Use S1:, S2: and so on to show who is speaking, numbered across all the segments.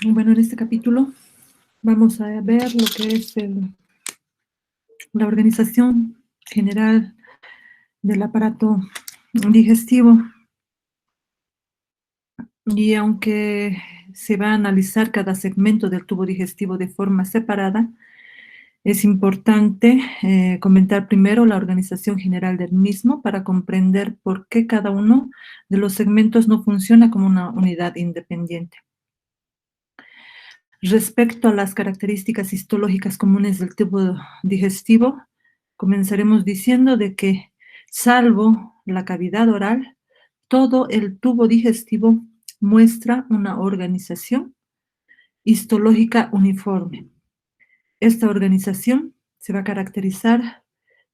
S1: Bueno, en este capítulo vamos a ver lo que es la organización general del aparato digestivo. Y aunque se va a analizar cada segmento del tubo digestivo de forma separada, es importante comentar primero la organización general del mismo para comprender por qué cada uno de los segmentos no funciona como una unidad independiente. Respecto a las características histológicas comunes del tubo digestivo, comenzaremos diciendo de que, salvo la cavidad oral, todo el tubo digestivo muestra una organización histológica uniforme. Esta organización se va a caracterizar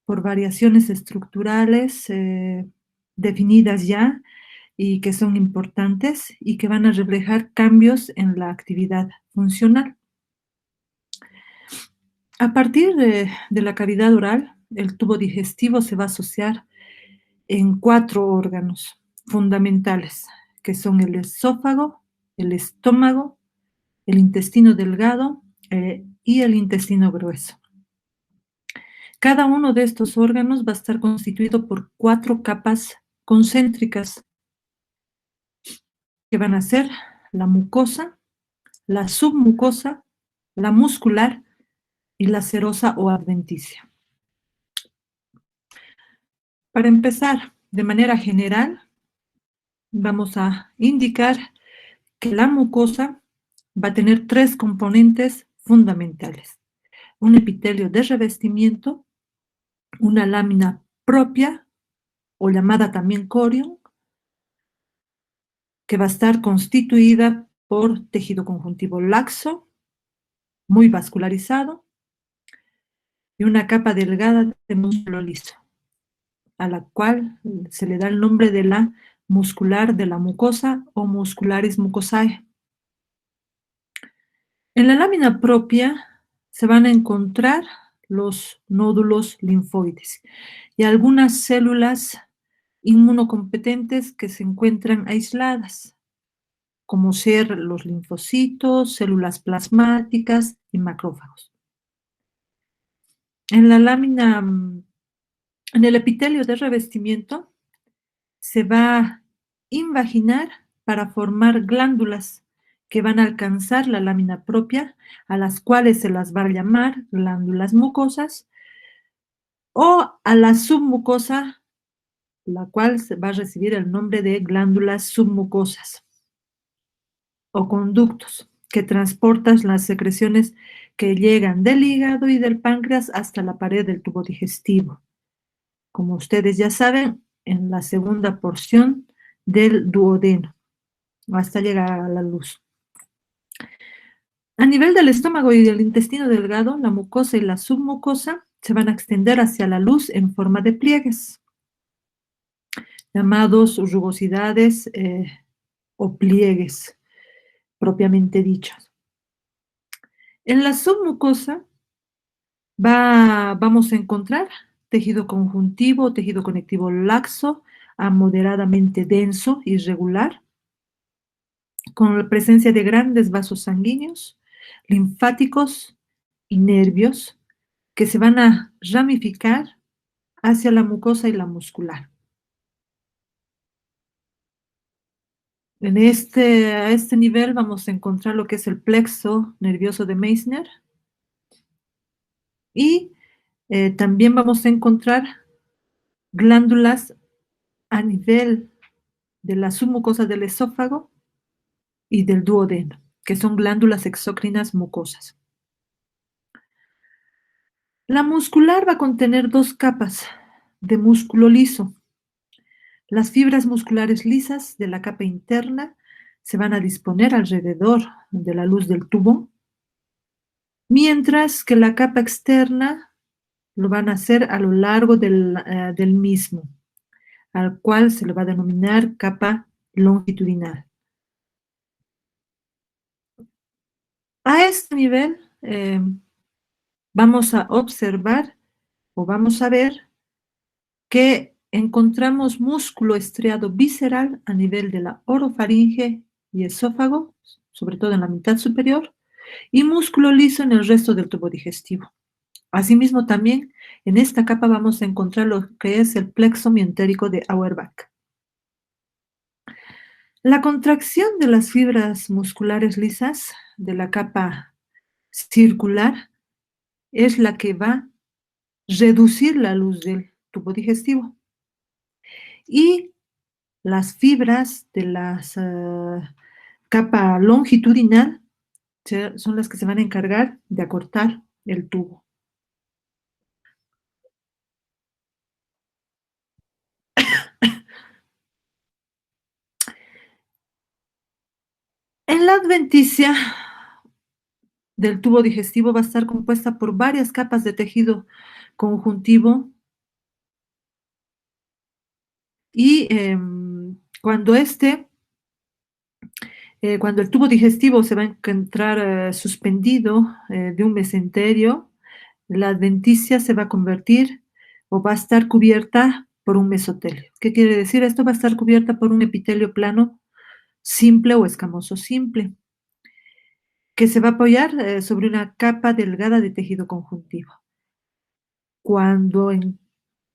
S1: por variaciones estructurales definidas ya y que son importantes y que van a reflejar cambios en la actividad funcional. A partir de la cavidad oral, el tubo digestivo se va a asociar en 4 órganos fundamentales, que son el esófago, el estómago, el intestino delgado y el intestino grueso. Cada uno de estos órganos va a estar constituido por 4 capas concéntricas, que van a ser la mucosa, la submucosa, la muscular y la serosa o adventicia. Para empezar, de manera general, vamos a indicar que la mucosa va a tener 3 componentes fundamentales: un epitelio de revestimiento, una lámina propia o llamada también corion, que va a estar constituida por tejido conjuntivo laxo, muy vascularizado, y una capa delgada de músculo liso, a la cual se le da el nombre de la muscular de la mucosa o muscularis mucosae. En la lámina propia se van a encontrar los nódulos linfoides y algunas células inmunocompetentes que se encuentran aisladas, como ser los linfocitos, células plasmáticas y macrófagos. En la lámina, en el epitelio de revestimiento, se va a invaginar para formar glándulas que van a alcanzar la lámina propia, a las cuales se las va a llamar glándulas mucosas, o a la submucosa, la cual va a recibir el nombre de glándulas submucosas o conductos, que transportan las secreciones que llegan del hígado y del páncreas hasta la pared del tubo digestivo. Como ustedes ya saben, en la segunda porción del duodeno, hasta llegar a la luz. A nivel del estómago y del intestino delgado, la mucosa y la submucosa se van a extender hacia la luz en forma de pliegues, llamados rugosidades o pliegues, propiamente dichos. En la submucosa vamos a encontrar tejido conjuntivo, tejido conectivo laxo, a moderadamente denso y regular, con la presencia de grandes vasos sanguíneos, linfáticos y nervios que se van a ramificar hacia la mucosa y la muscular. A este nivel vamos a encontrar lo que es el plexo nervioso de Meissner y también vamos a encontrar glándulas a nivel de la submucosa del esófago y del duodeno, que son glándulas exócrinas mucosas. La muscular va a contener 2 capas de músculo liso. Las fibras musculares lisas de la capa interna se van a disponer alrededor de la luz del tubo, mientras que la capa externa lo van a hacer a lo largo del mismo, al cual se le va a denominar capa longitudinal. A este nivel vamos a observar o vamos a ver que encontramos músculo estriado visceral a nivel de la orofaringe y esófago, sobre todo en la mitad superior, y músculo liso en el resto del tubo digestivo. Asimismo, también en esta capa vamos a encontrar lo que es el plexo mientérico de Auerbach. La contracción de las fibras musculares lisas de la capa circular es la que va a reducir la luz del tubo digestivo. Y las fibras de la capa longitudinal son las que se van a encargar de acortar el tubo. En la adventicia del tubo digestivo va a estar compuesta por varias capas de tejido conjuntivo y cuando el tubo digestivo se va a encontrar suspendido de un mesenterio, la adventicia se va a convertir o va a estar cubierta por un mesotelio. ¿Qué quiere decir? Esto va a estar cubierta por un epitelio plano simple o escamoso simple, que se va a apoyar sobre una capa delgada de tejido conjuntivo. Cuando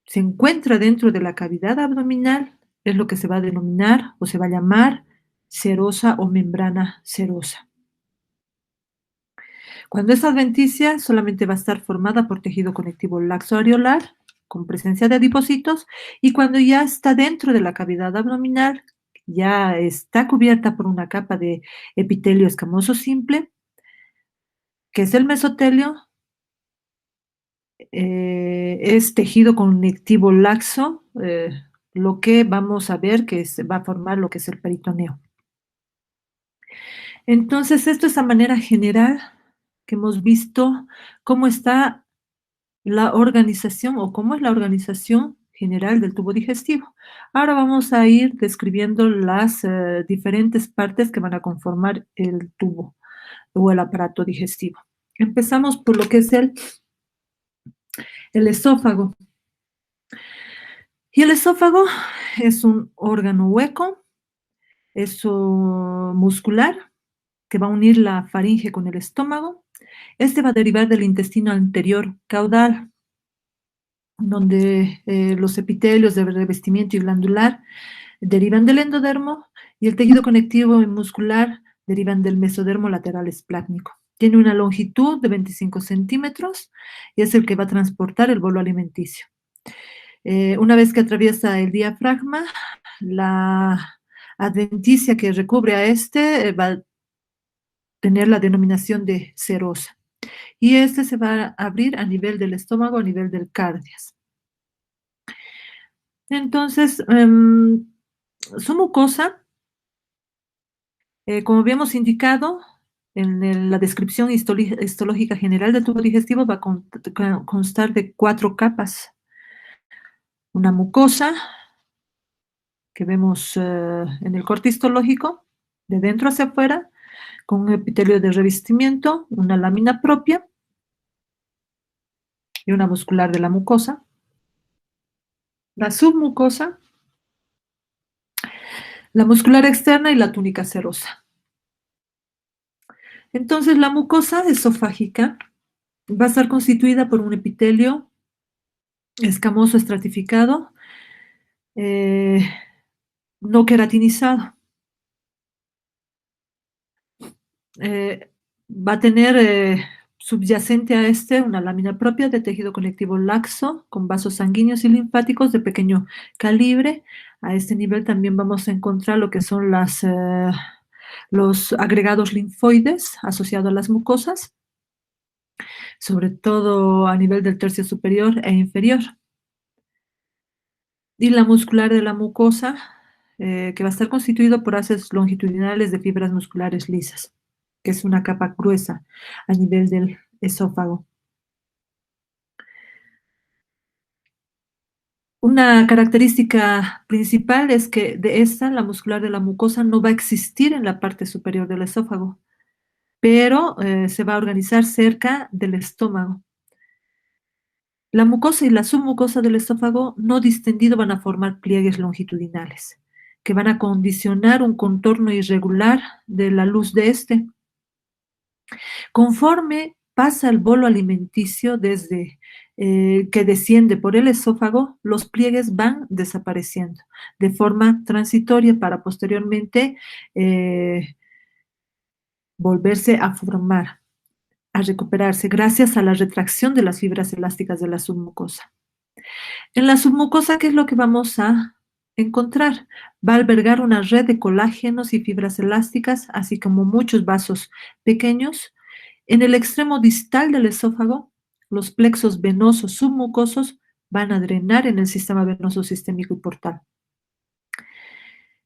S1: se encuentra dentro de la cavidad abdominal, es lo que se va a denominar o se va a llamar serosa o membrana serosa. Cuando esta adventicia solamente va a estar formada por tejido conectivo laxo areolar, con presencia de adipocitos, y cuando ya está dentro de la cavidad abdominal, ya está cubierta por una capa de epitelio escamoso simple, que es el mesotelio, es tejido conectivo laxo, lo que vamos a ver que se va a formar lo que es el peritoneo. Entonces, esto es a manera general que hemos visto cómo está la organización o cómo es la organización general del tubo digestivo. Ahora vamos a ir describiendo las diferentes partes que van a conformar el tubo o el aparato digestivo. Empezamos por lo que es el esófago. Y el esófago es un órgano hueco, es muscular, que va a unir la faringe con el estómago. Este va a derivar del intestino anterior caudal, donde los epitelios de revestimiento y glandular derivan del endodermo y el tejido conectivo y muscular derivan del mesodermo lateral esplácnico. Tiene una longitud de 25 centímetros y es el que va a transportar el bolo alimenticio. Una vez que atraviesa el diafragma, la adventicia que recubre a este va a tener la denominación de serosa. Y este se va a abrir a nivel del estómago, a nivel del cardias. Entonces, su mucosa, como habíamos indicado en la descripción histológica general del tubo digestivo, va a constar de 4 capas. Una mucosa, que vemos en el corte histológico, de dentro hacia afuera, con un epitelio de revestimiento, una lámina propia y una muscular de la mucosa. La submucosa, la muscular externa y la túnica serosa. Entonces, la mucosa esofágica va a estar constituida por un epitelio escamoso estratificado, no queratinizado. Va a tener subyacente a este una lámina propia de tejido conectivo laxo con vasos sanguíneos y linfáticos de pequeño calibre. A este nivel también vamos a encontrar lo que son los agregados linfoides asociados a las mucosas, sobre todo a nivel del tercio superior e inferior. Y la muscular de la mucosa, que va a estar constituido por haces longitudinales de fibras musculares lisas, que es una capa gruesa a nivel del esófago. Una característica principal es que de esta, la muscular de la mucosa, no va a existir en la parte superior del esófago, pero se va a organizar cerca del estómago. La mucosa y la submucosa del esófago no distendido van a formar pliegues longitudinales, que van a condicionar un contorno irregular de la luz de este. Conforme pasa el bolo alimenticio desde que desciende por el esófago, los pliegues van desapareciendo de forma transitoria para posteriormente eh, volverse a formar, a recuperarse gracias a la retracción de las fibras elásticas de la submucosa. En la submucosa, ¿qué es lo que vamos a encontrar? Va a albergar una red de colágenos y fibras elásticas, así como muchos vasos pequeños. En el extremo distal del esófago, los plexos venosos submucosos van a drenar en el sistema venoso sistémico y portal.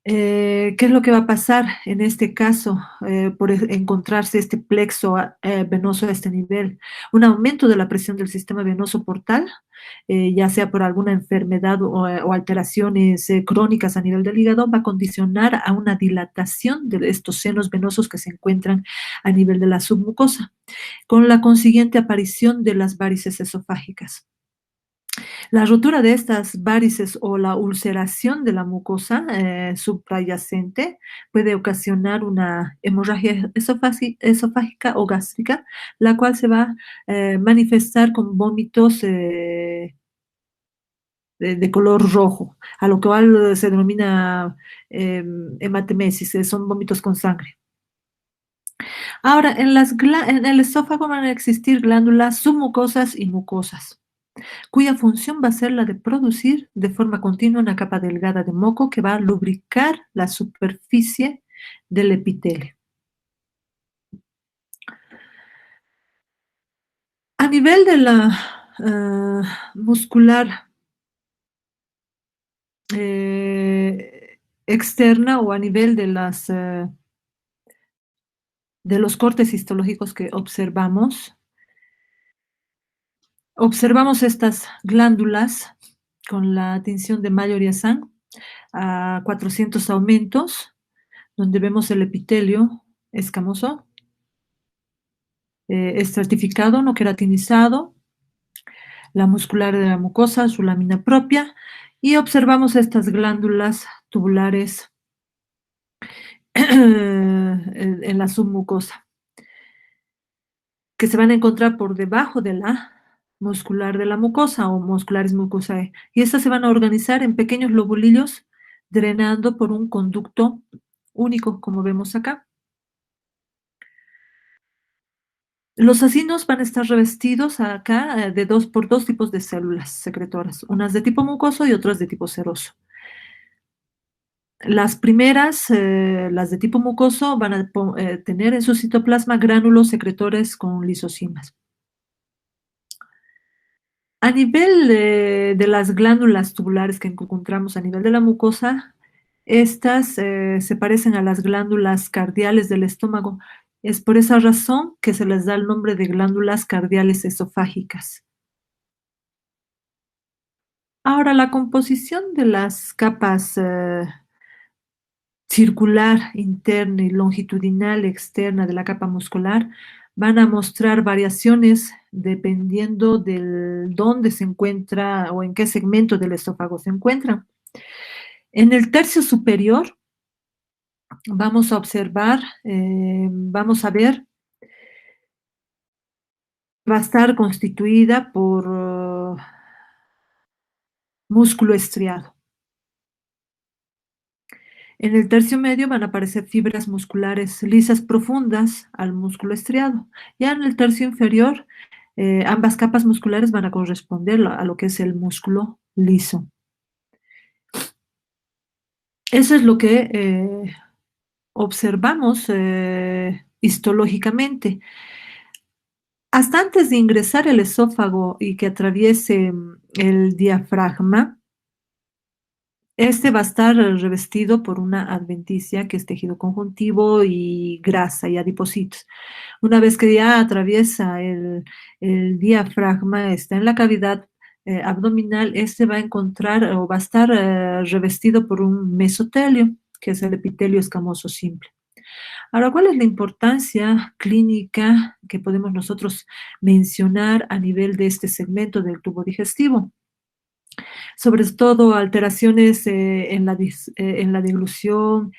S1: ¿Qué es lo que va a pasar en este caso por encontrarse este plexo venoso a este nivel? Un aumento de la presión del sistema venoso portal, ya sea por alguna enfermedad o alteraciones crónicas a nivel del hígado, va a condicionar a una dilatación de estos senos venosos que se encuentran a nivel de la submucosa, con la consiguiente aparición de las varices esofágicas. La rotura de estas varices o la ulceración de la mucosa suprayacente puede ocasionar una hemorragia esofágica o gástrica, la cual se va a manifestar con vómitos de color rojo, a lo cual se denomina hematemesis, son vómitos con sangre. Ahora, en el esófago van a existir glándulas submucosas y mucosas, cuya función va a ser la de producir de forma continua una capa delgada de moco que va a lubricar la superficie del epitelio. A nivel de la muscular externa o a nivel de los cortes histológicos que observamos estas glándulas con la tinción de Mayer-Yazan a 400 aumentos, donde vemos el epitelio escamoso, estratificado, no queratinizado, la muscular de la mucosa, su lámina propia, y observamos estas glándulas tubulares en la submucosa, que se van a encontrar por debajo de la muscular de la mucosa o muscularis mucosae, y estas se van a organizar en pequeños lobulillos drenando por un conducto único, como vemos acá. Los acinos van a estar revestidos acá por dos tipos de células secretoras, unas de tipo mucoso y otras de tipo seroso. Las primeras, las de tipo mucoso, van a tener en su citoplasma gránulos secretores con lisocimas. A nivel de las glándulas tubulares que encontramos a nivel de la mucosa, estas se parecen a las glándulas cardiales del estómago. Es por esa razón que se les da el nombre de glándulas cardiales esofágicas. Ahora, la composición de las capas circular interna y longitudinal externa de la capa muscular van a mostrar variaciones dependiendo del dónde se encuentra o en qué segmento del esófago se encuentra. En el tercio superior vamos a observar, vamos a ver, va a estar constituida por músculo estriado. En el tercio medio van a aparecer fibras musculares lisas profundas al músculo estriado. Ya en el tercio inferior, ambas capas musculares van a corresponder a lo que es el músculo liso. Eso es lo que observamos histológicamente. Hasta antes de ingresar el esófago y que atraviese el diafragma, este va a estar revestido por una adventicia que es tejido conjuntivo y grasa y adipocitos. Una vez que ya atraviesa el diafragma, está en la cavidad abdominal, este va a encontrar o va a estar revestido por un mesotelio, que es el epitelio escamoso simple. Ahora, ¿cuál es la importancia clínica que podemos nosotros mencionar a nivel de este segmento del tubo digestivo? Sobre todo alteraciones en la deglución,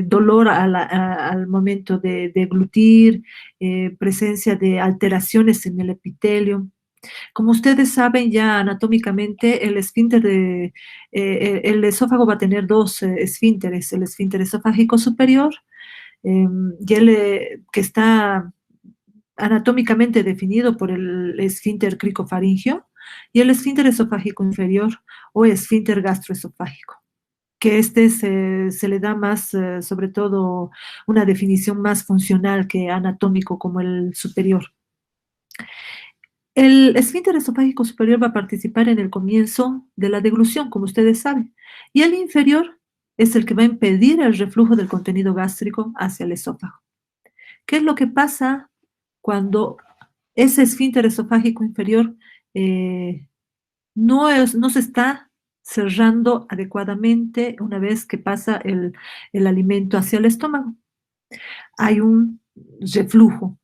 S1: dolor al momento de deglutir, presencia de alteraciones en el epitelio. Como ustedes saben ya anatómicamente, el esófago va a tener dos esfínteres, el esfínter esofágico superior, que está anatómicamente definido por el esfínter cricofaringio, y el esfínter esofágico inferior o esfínter gastroesofágico, que se le da más, sobre todo, una definición más funcional que anatómico como el superior. El esfínter esofágico superior va a participar en el comienzo de la deglución, como ustedes saben, y el inferior es el que va a impedir el reflujo del contenido gástrico hacia el esófago. ¿Qué es lo que pasa cuando ese esfínter esofágico inferior eh, no se está cerrando adecuadamente una vez que pasa el alimento hacia el estómago? Hay un reflujo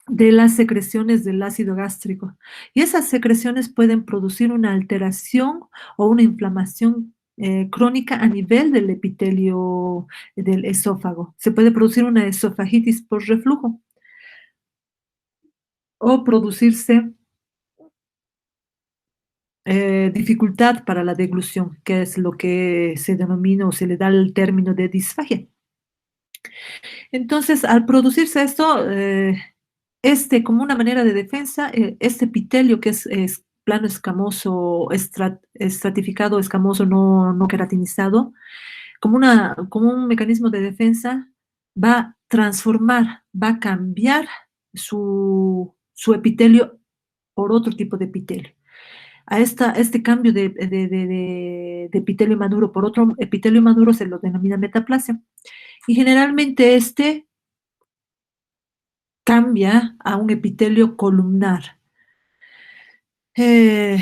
S1: de las secreciones del ácido gástrico. Y esas secreciones pueden producir una alteración o una inflamación crónica a nivel del epitelio del esófago. Se puede producir una esofagitis por reflujo o producirse dificultad para la deglución, que es lo que se denomina o se le da el término de disfagia. Entonces, al producirse esto, como una manera de defensa, este epitelio que es plano escamoso, estratificado, escamoso, no queratinizado, como un mecanismo de defensa, va a transformar, va a cambiar su epitelio por otro tipo de epitelio. Este cambio de epitelio maduro por otro epitelio maduro se lo denomina metaplasia. Y generalmente cambia a un epitelio columnar eh,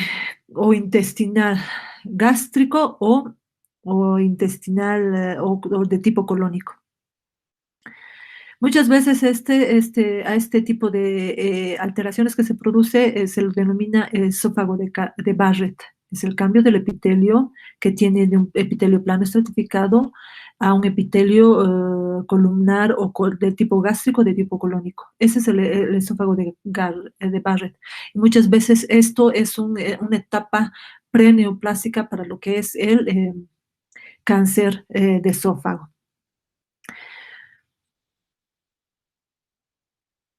S1: o intestinal, gástrico o intestinal o de tipo colónico. Muchas veces a este tipo de alteraciones que se produce se lo denomina esófago de Barrett. Es el cambio del epitelio que tiene de un epitelio plano estratificado a un epitelio columnar o de tipo gástrico, de tipo colónico. Ese es el esófago de Barrett. Y muchas veces esto es una etapa preneoplásica para lo que es el cáncer de esófago.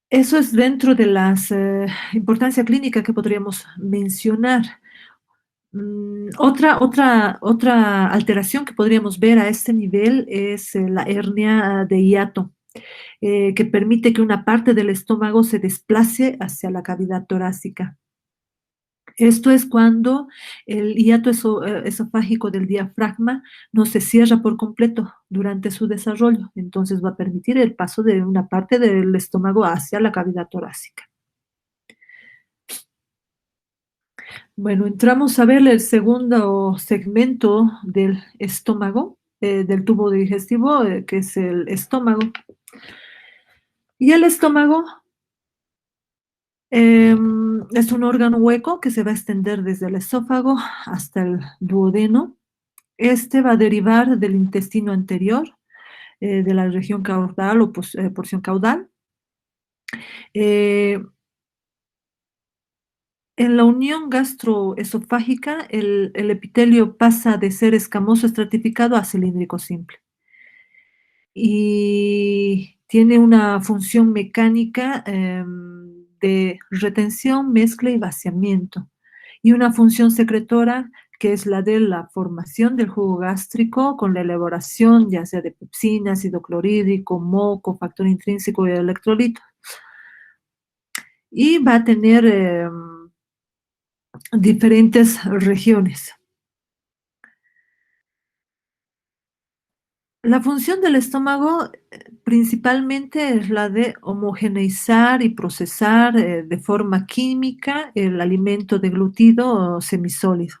S1: Eso es dentro de las importancia clínica que podríamos mencionar. Otra alteración que podríamos ver a este nivel es la hernia de hiato, que permite que una parte del estómago se desplace hacia la cavidad torácica. Esto es cuando el hiato esofágico del diafragma no se cierra por completo durante su desarrollo, entonces va a permitir el paso de una parte del estómago hacia la cavidad torácica. Bueno, entramos a ver el segundo segmento del estómago, del tubo digestivo, que es el estómago. Y el estómago es un órgano hueco que se va a extender desde el esófago hasta el duodeno. Este va a derivar del intestino anterior, de la región caudal o porción caudal. Eh, En la unión gastroesofágica, el epitelio pasa de ser escamoso estratificado a cilíndrico simple y tiene una función mecánica de retención, mezcla y vaciamiento, y una función secretora que es la de la formación del jugo gástrico con la elaboración ya sea de pepsina, ácido clorhídrico, moco, factor intrínseco y electrolito. Y va a tener diferentes regiones. La función del estómago principalmente es la de homogeneizar y procesar de forma química el alimento deglutido o semisólido.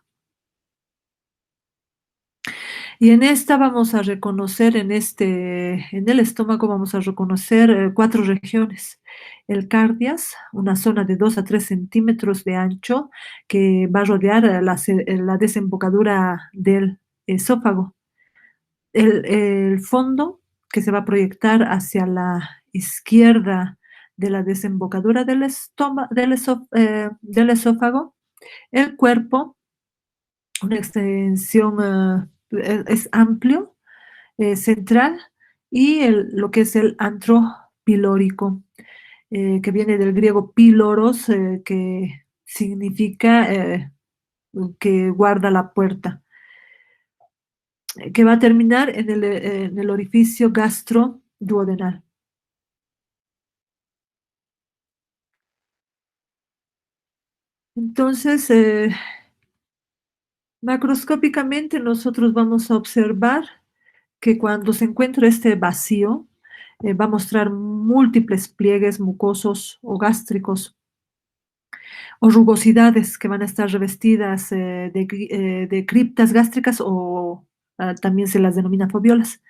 S1: Y en esta vamos a reconocer, en el estómago vamos a reconocer cuatro regiones. El cardias, una zona de 2 a 3 centímetros de ancho que va a rodear la desembocadura del esófago. El fondo, que se va a proyectar hacia la izquierda de la desembocadura del esófago. El cuerpo, una extensión, es amplio, central, y lo que es el antro pilórico, que viene del griego piloros, que significa que guarda la puerta, que va a terminar en el orificio gastroduodenal. Entonces, macroscópicamente nosotros vamos a observar que cuando se encuentra este vacío, va a mostrar múltiples pliegues mucosos o gástricos o rugosidades que van a estar revestidas de criptas gástricas o también se las denomina fobiolas.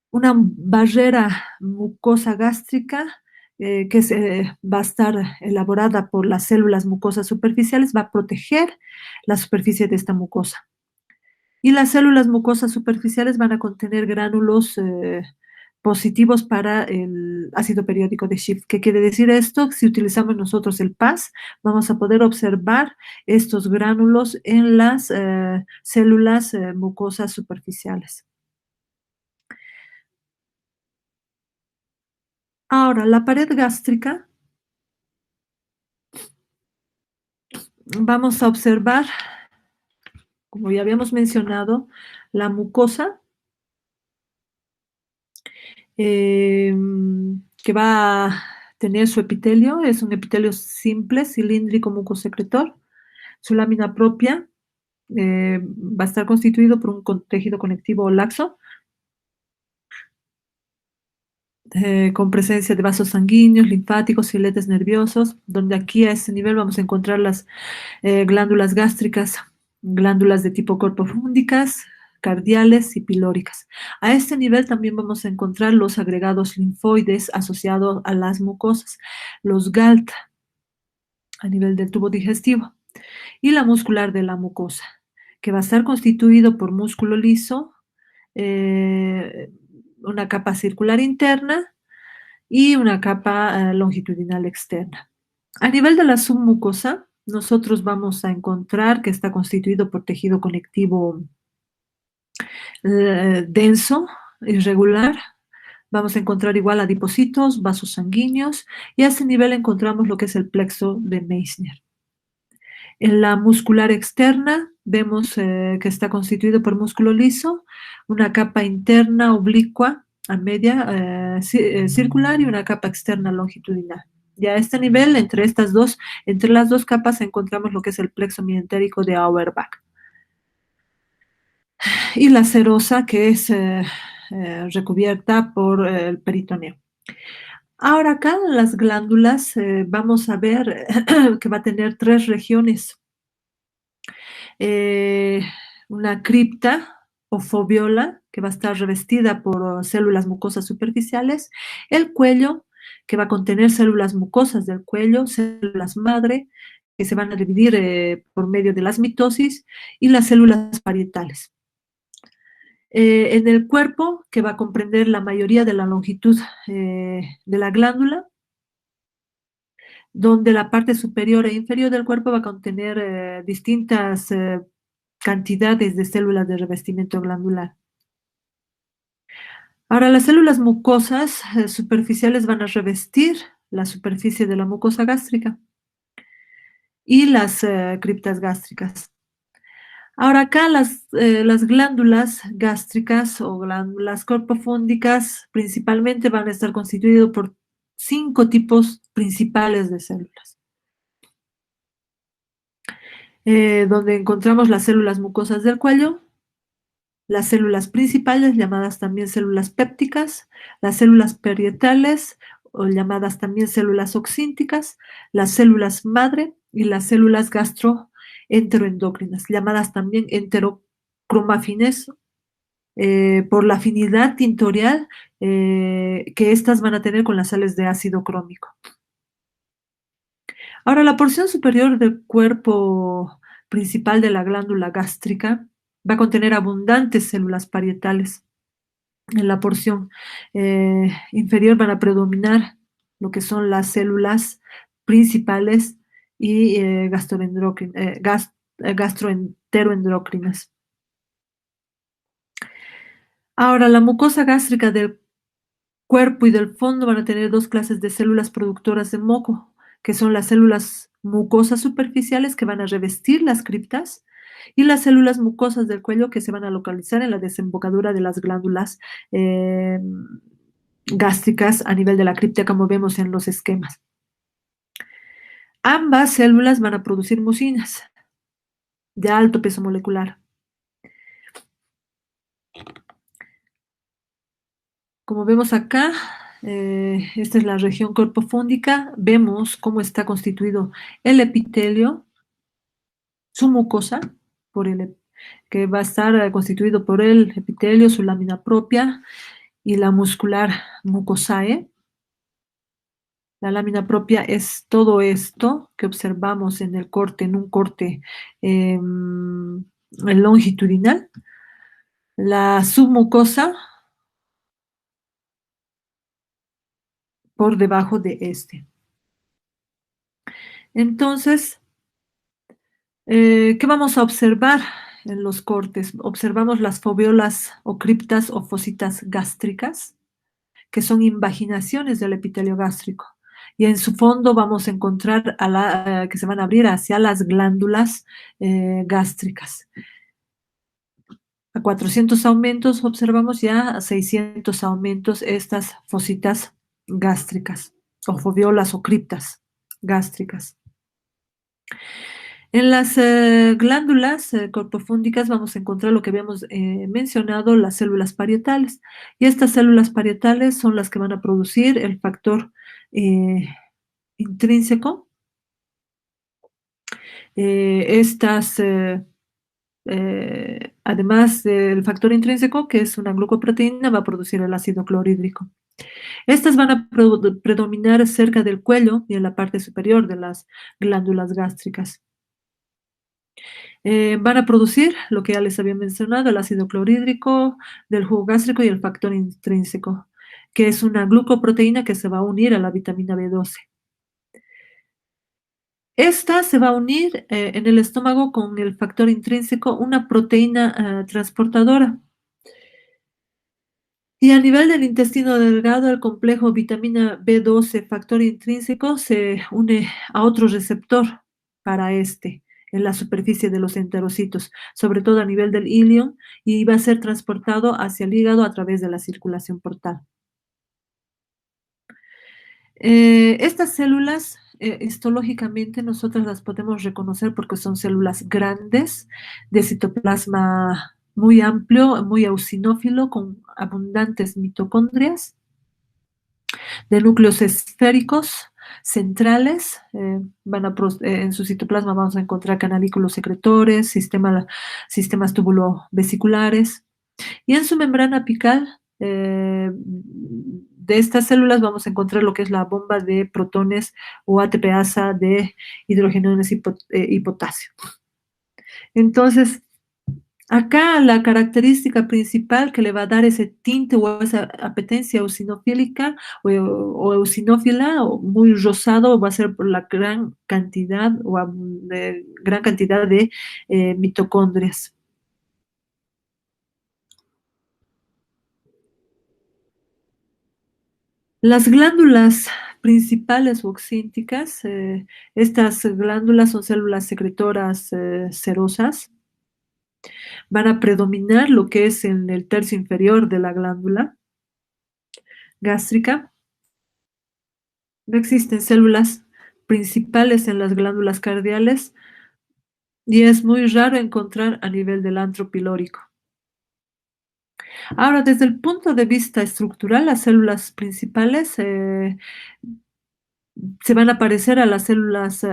S1: Una barrera mucosa gástrica va a estar elaborada por las células mucosas superficiales, va a proteger la superficie de esta mucosa. Y las células mucosas superficiales van a contener gránulos positivos para el ácido periódico de Schiff. ¿Qué quiere decir esto? Si utilizamos nosotros el PAS, vamos a poder observar estos gránulos en las células mucosas superficiales. Ahora, la pared gástrica, vamos a observar, como ya habíamos mencionado, la mucosa que va a tener su epitelio, es un epitelio simple, cilíndrico, mucosecretor. Su lámina propia va a estar constituido por un tejido conectivo laxo, con presencia de vasos sanguíneos, linfáticos, filetes nerviosos, donde aquí a ese nivel vamos a encontrar las glándulas gástricas, glándulas de tipo corpofúndicas, cardiales y pilóricas. A este nivel también vamos a encontrar los agregados linfoides asociados a las mucosas, los GALT a nivel del tubo digestivo y la muscular de la mucosa, que va a estar constituido por músculo liso, eh, una capa circular interna y una capa longitudinal externa. A nivel de la submucosa, nosotros vamos a encontrar que está constituido por tejido conectivo denso, irregular. Vamos a encontrar igual adipocitos, vasos sanguíneos, y a ese nivel encontramos lo que es el plexo de Meissner. En la muscular externa vemos que está constituido por músculo liso, una capa interna oblicua a media circular y una capa externa longitudinal. Y a este nivel, entre las dos capas, encontramos lo que es el plexo mientérico de Auerbach. Y la serosa, que es recubierta por el peritoneo. Ahora acá las glándulas vamos a ver que va a tener tres regiones. Eh, una cripta o foviola, que va a estar revestida por células mucosas superficiales, el cuello, que va a contener células mucosas del cuello, células madre, que se van a dividir por medio de las mitosis, y las células parietales. En el cuerpo, que va a comprender la mayoría de la longitud de la glándula, donde la parte superior e inferior del cuerpo va a contener distintas cantidades de células de revestimiento glandular. Ahora, las células mucosas superficiales van a revestir la superficie de la mucosa gástrica y las criptas gástricas. Ahora, acá las glándulas gástricas o glándulas corpofúndicas principalmente van a estar constituidas por 5 tipos principales de células. Donde encontramos las células mucosas del cuello, las células principales, llamadas también células pépticas, las células parietales, o llamadas también células oxínticas, las células madre y las células gastroenteroendocrinas, llamadas también enterocromafines por la afinidad tintorial que éstas van a tener con las sales de ácido crómico. Ahora, la porción superior del cuerpo principal de la glándula gástrica va a contener abundantes células parietales. En la porción inferior van a predominar lo que son las células principales y gastroenteroendocrinas. Ahora, la mucosa gástrica del cuerpo y del fondo van a tener dos clases de células productoras de moco, que son las células mucosas superficiales que van a revestir las criptas y las células mucosas del cuello que se van a localizar en la desembocadura de las glándulas eh, gástricas a nivel de la cripta, como vemos en los esquemas. Ambas células van a producir mucinas de alto peso molecular. Como vemos acá, esta es la región corpofúndica, vemos cómo está constituido el epitelio, su mucosa, que va a estar constituido por el epitelio, su lámina propia y la muscular mucosae. La lámina propia es todo esto que observamos en el corte, en un corte longitudinal. La submucosa por debajo de este. Entonces, ¿qué vamos a observar en los cortes? Observamos las foveolas o criptas o fositas gástricas, que son invaginaciones del epitelio gástrico. Y en su fondo vamos a encontrar que se van a abrir hacia las glándulas gástricas. A 400 aumentos observamos ya a 600 aumentos estas fositas gástricas o foveolas o criptas gástricas. En las glándulas corpofúndicas vamos a encontrar lo que habíamos mencionado, las células parietales. Y estas células parietales son las que van a producir el factor intrínseco. Además del factor intrínseco, que es una glucoproteína, va a producir el ácido clorhídrico. Estas van a predominar cerca del cuello y en la parte superior de las glándulas gástricas. Van a producir lo que ya les había mencionado, el ácido clorhídrico del jugo gástrico y el factor intrínseco, que es una glucoproteína que se va a unir a la vitamina B12. Esta se va a unir en el estómago con el factor intrínseco, una proteína transportadora. Y a nivel del intestino delgado, el complejo vitamina B12, factor intrínseco, se une a otro receptor para en la superficie de los enterocitos, sobre todo a nivel del ilion, y va a ser transportado hacia el hígado a través de la circulación portal. Estas células, histológicamente, nosotros las podemos reconocer porque son células grandes, de citoplasma muy amplio, muy eosinófilo, con abundantes mitocondrias, de núcleos esféricos centrales. En su citoplasma vamos a encontrar canalículos secretores, sistemas túbulo-vesiculares. Y en su membrana apical de estas células vamos a encontrar lo que es la bomba de protones o ATPasa de hidrogenones y potasio. Entonces, acá la característica principal que le va a dar ese tinte o esa apetencia eosinofílica o eosinófila o muy rosado va a ser por la gran cantidad de mitocondrias. Las glándulas principales o oxínticas, estas glándulas son células secretoras serosas, van a predominar lo que es en el tercio inferior de la glándula gástrica. No existen células principales en las glándulas cardiales y es muy raro encontrar a nivel del antro pilórico. Ahora, desde el punto de vista estructural, las células principales se van a parecer a las células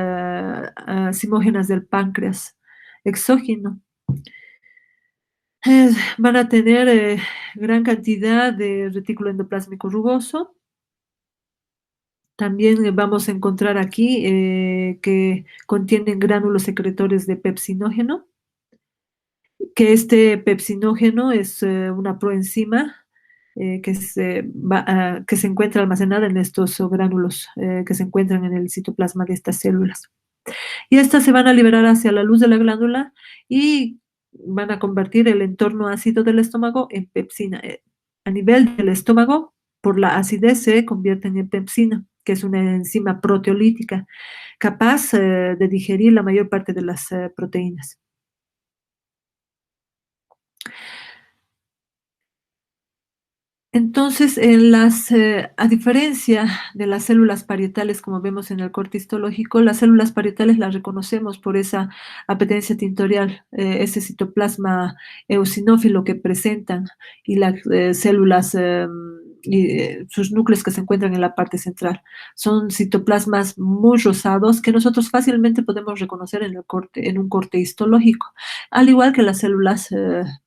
S1: simógenas del páncreas exógeno. Van a tener gran cantidad de retículo endoplásmico rugoso. También vamos a encontrar aquí que contienen gránulos secretores de pepsinógeno, que este pepsinógeno es una proenzima que se encuentra almacenada en estos gránulos que se encuentran en el citoplasma de estas células. Y estas se van a liberar hacia la luz de la glándula y van a convertir el entorno ácido del estómago en pepsina. A nivel del estómago, por la acidez se convierten en pepsina, que es una enzima proteolítica capaz de digerir la mayor parte de las proteínas. Entonces, a diferencia de las células parietales, como vemos en el corte histológico, las células parietales las reconocemos por esa apetencia tintorial, ese citoplasma eosinófilo que presentan y las células y sus núcleos que se encuentran en la parte central. Son citoplasmas muy rosados que nosotros fácilmente podemos reconocer en un corte histológico, al igual que las células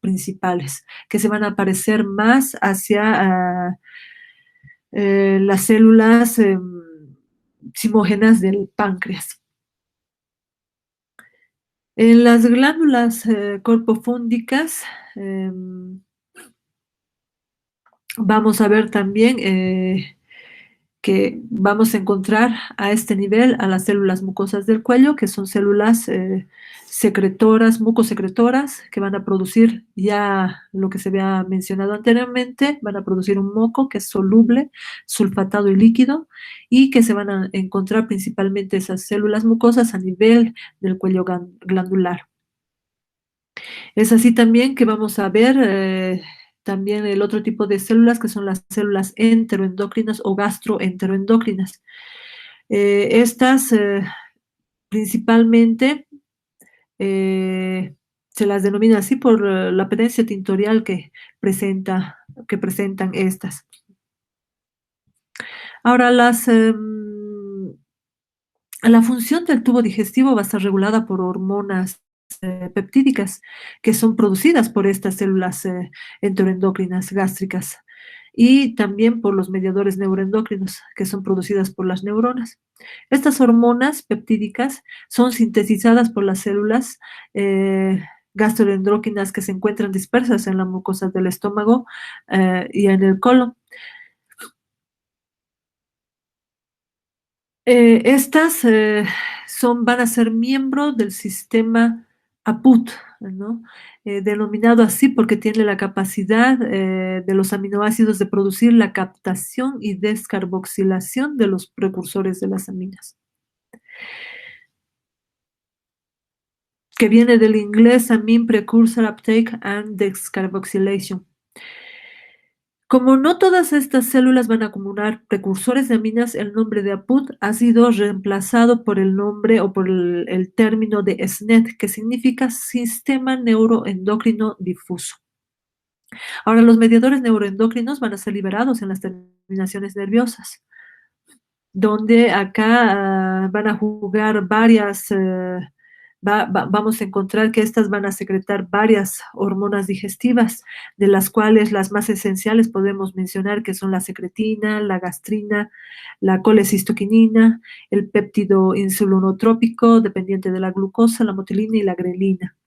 S1: principales que se van a parecer más hacia las células simógenas del páncreas. En las glándulas corpofúndicas vamos a ver también que vamos a encontrar a este nivel a las células mucosas del cuello, que son células secretoras, mucosecretoras, que van a producir ya lo que se había mencionado anteriormente, van a producir un moco que es soluble, sulfatado y líquido, y que se van a encontrar principalmente esas células mucosas a nivel del cuello glandular. Es así también que vamos a ver también el otro tipo de células, que son las células enteroendocrinas o gastroenteroendocrinas. Estas principalmente se las denomina así por la apetencia tintorial que presentan estas. Ahora, la función del tubo digestivo va a estar regulada por hormonas peptídicas que son producidas por estas células enteroendocrinas gástricas y también por los mediadores neuroendocrinos que son producidas por las neuronas. Estas hormonas peptídicas son sintetizadas por las células gastroendocrinas que se encuentran dispersas en la mucosa del estómago y en el colon. Estas van a ser miembros del sistema APUT, ¿no? Denominado así porque tiene la capacidad de los aminoácidos de producir la captación y descarboxilación de los precursores de las aminas, que viene del inglés Amine Precursor Uptake and Descarboxylation. Como no todas estas células van a acumular precursores de aminas, el nombre de APUT ha sido reemplazado por el nombre o por el término de SNET, que significa Sistema Neuroendocrino Difuso. Ahora, los mediadores neuroendocrinos van a ser liberados en las terminaciones nerviosas, donde acá van a jugar vamos a encontrar que estas van a secretar varias hormonas digestivas, de las cuales las más esenciales podemos mencionar que son la secretina, la gastrina, la colecistoquinina, el péptido insulonotrópico dependiente de la glucosa, la motilina y la grelina.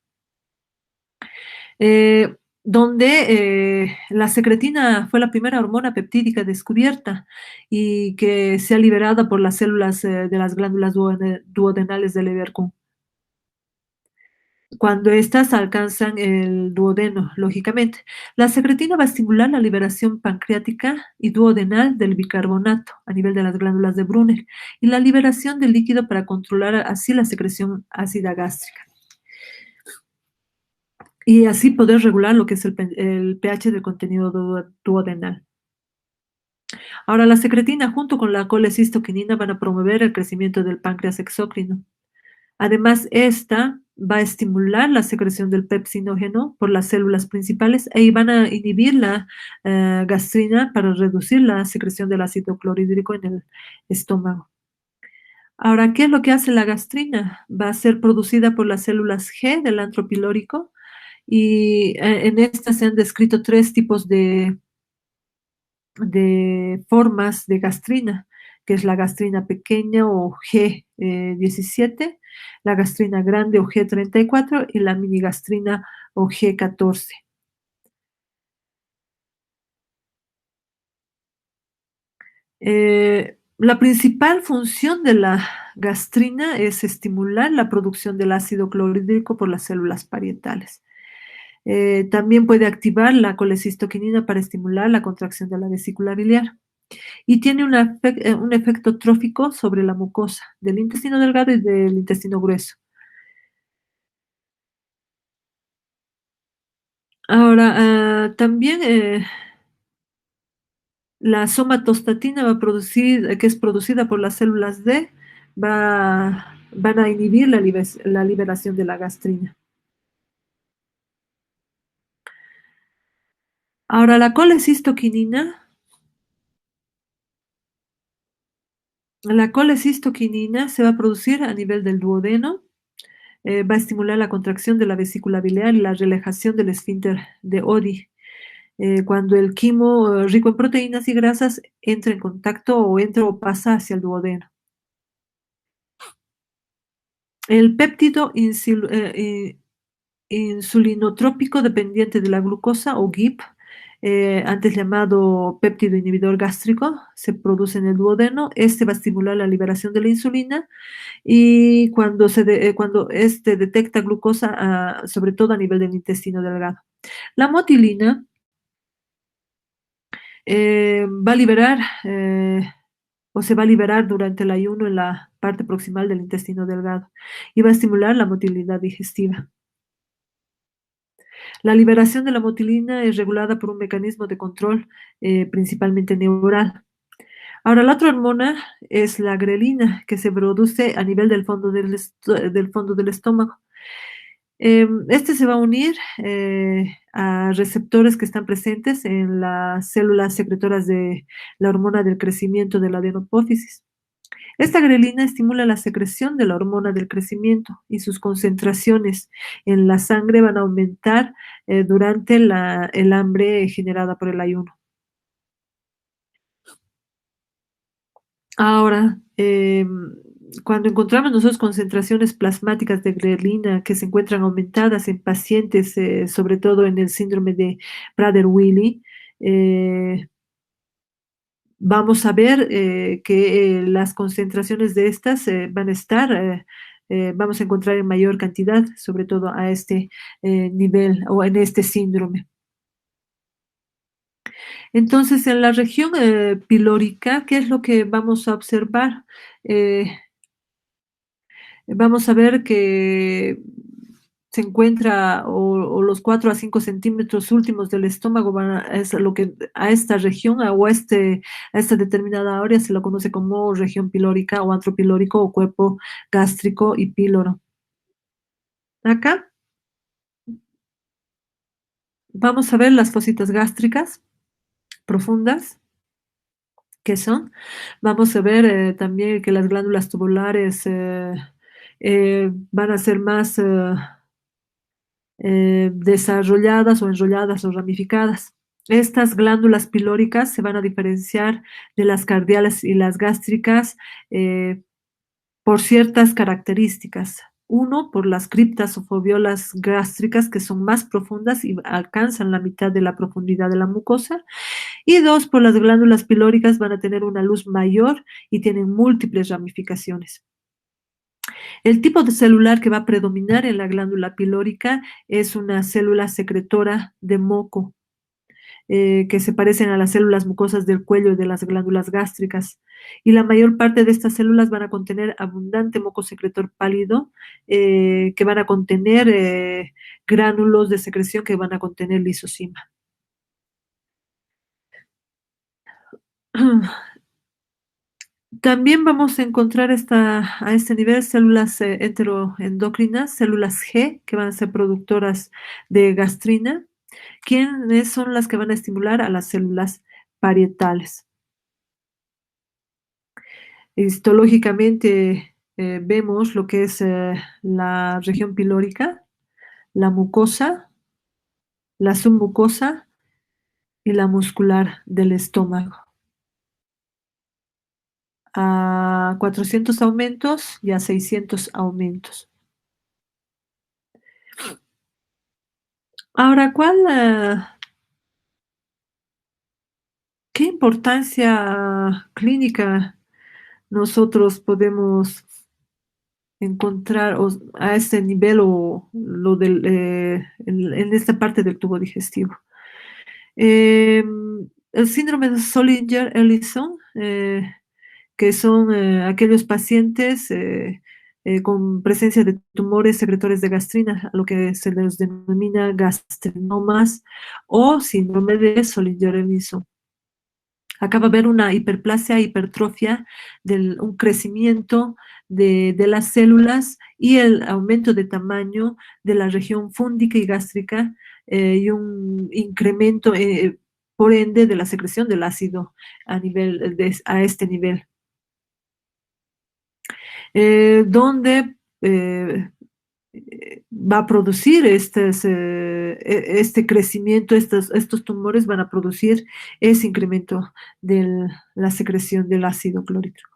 S1: Donde la secretina fue la primera hormona peptídica descubierta y que se ha liberado por las células de las glándulas duodenales del Lebercún, cuando éstas alcanzan el duodeno, lógicamente. La secretina va a estimular la liberación pancreática y duodenal del bicarbonato a nivel de las glándulas de Brunner y la liberación del líquido para controlar así la secreción ácida gástrica. Y así poder regular lo que es el pH del contenido duodenal. Ahora, la secretina junto con la colecistoquinina van a promover el crecimiento del páncreas exócrino. Además, esta va a estimular la secreción del pepsinógeno por las células principales y van a inhibir la gastrina para reducir la secreción del ácido clorhídrico en el estómago. Ahora, ¿qué es lo que hace la gastrina? Va a ser producida por las células G del antro pilórico y en esta se han descrito tres tipos de formas de gastrina, que es la gastrina pequeña o G17, la gastrina grande o G34 y la minigastrina o G14. La principal función de la gastrina es estimular la producción del ácido clorhídrico por las células parietales. También puede activar la colecistoquinina para estimular la contracción de la vesícula biliar y tiene un efecto trófico sobre la mucosa del intestino delgado y del intestino grueso. Ahora, también la somatostatina va a producir, que es producida por las células D, van a inhibir la liberación de la gastrina. Ahora, la colecistoquinina se va a producir a nivel del duodeno, va a estimular la contracción de la vesícula biliar y la relajación del esfínter de Oddi. Cuando el quimo rico en proteínas y grasas entra en contacto o entra o pasa hacia el duodeno. El péptido insulinotrópico dependiente de la glucosa o GIP, antes llamado péptido inhibidor gástrico, se produce en el duodeno. Este va a estimular la liberación de la insulina y cuando este detecta glucosa, sobre todo a nivel del intestino delgado. La motilina va a liberar o se va a liberar durante el ayuno en la parte proximal del intestino delgado y va a estimular la motilidad digestiva. La liberación de la motilina es regulada por un mecanismo de control principalmente neural. Ahora, la otra hormona es la grelina, que se produce a nivel del fondo del estómago. Este se va a unir a receptores que están presentes en las células secretoras de la hormona del crecimiento de la adenopófisis. Esta grelina estimula la secreción de la hormona del crecimiento y sus concentraciones en la sangre van a aumentar durante el hambre generada por el ayuno. Ahora, cuando encontramos nosotros concentraciones plasmáticas de grelina que se encuentran aumentadas en pacientes, sobre todo en el síndrome de Prader-Willi, vamos a ver que las concentraciones de estas van a estar, vamos a encontrar en mayor cantidad, sobre todo a este nivel o en este síndrome. Entonces, en la región pilórica, ¿qué es lo que vamos a observar? Eh, Vamos a ver que se encuentra o los 4 a 5 centímetros últimos del estómago es lo que a esta región a esta determinada área se lo conoce como región pilórica o antro pilórico o cuerpo gástrico y píloro. Acá vamos a ver las fositas gástricas profundas, que son. Vamos a ver también que las glándulas tubulares van a ser más desarrolladas o enrolladas o ramificadas. Estas glándulas pilóricas se van a diferenciar de las cardiales y las gástricas por ciertas características. Uno, por las criptas o foviolas gástricas que son más profundas y alcanzan la mitad de la profundidad de la mucosa. Y dos, por las glándulas pilóricas van a tener una luz mayor y tienen múltiples ramificaciones. El tipo de celular que va a predominar en la glándula pilórica es una célula secretora de moco, que se parecen a las células mucosas del cuello y de las glándulas gástricas. Y la mayor parte de estas células van a contener abundante moco secretor pálido, que van a contener gránulos de secreción que van a contener lisozima. También vamos a encontrar a este nivel células enteroendocrinas, células G, que van a ser productoras de gastrina, quienes son las que van a estimular a las células parietales. Histológicamente vemos lo que es la región pilórica, la mucosa. la submucosa y la muscular del estómago. A 400 aumentos y a 600 aumentos. Ahora, ¿qué importancia clínica nosotros podemos encontrar a este nivel o lo en esta parte del tubo digestivo? Eh, el síndrome de Zollinger-Ellison, que son aquellos pacientes con presencia de tumores secretores de gastrina, a lo que se les denomina gastrinomas o síndrome de Zollinger-Ellison. Acá va a haber una hiperplasia, hipertrofia, un crecimiento de las células y el aumento de tamaño de la región fúndica y gástrica y un incremento, por ende, de la secreción del ácido a este nivel. Donde va a producir este crecimiento, estos tumores van a producir ese incremento de la secreción del ácido clorhídrico.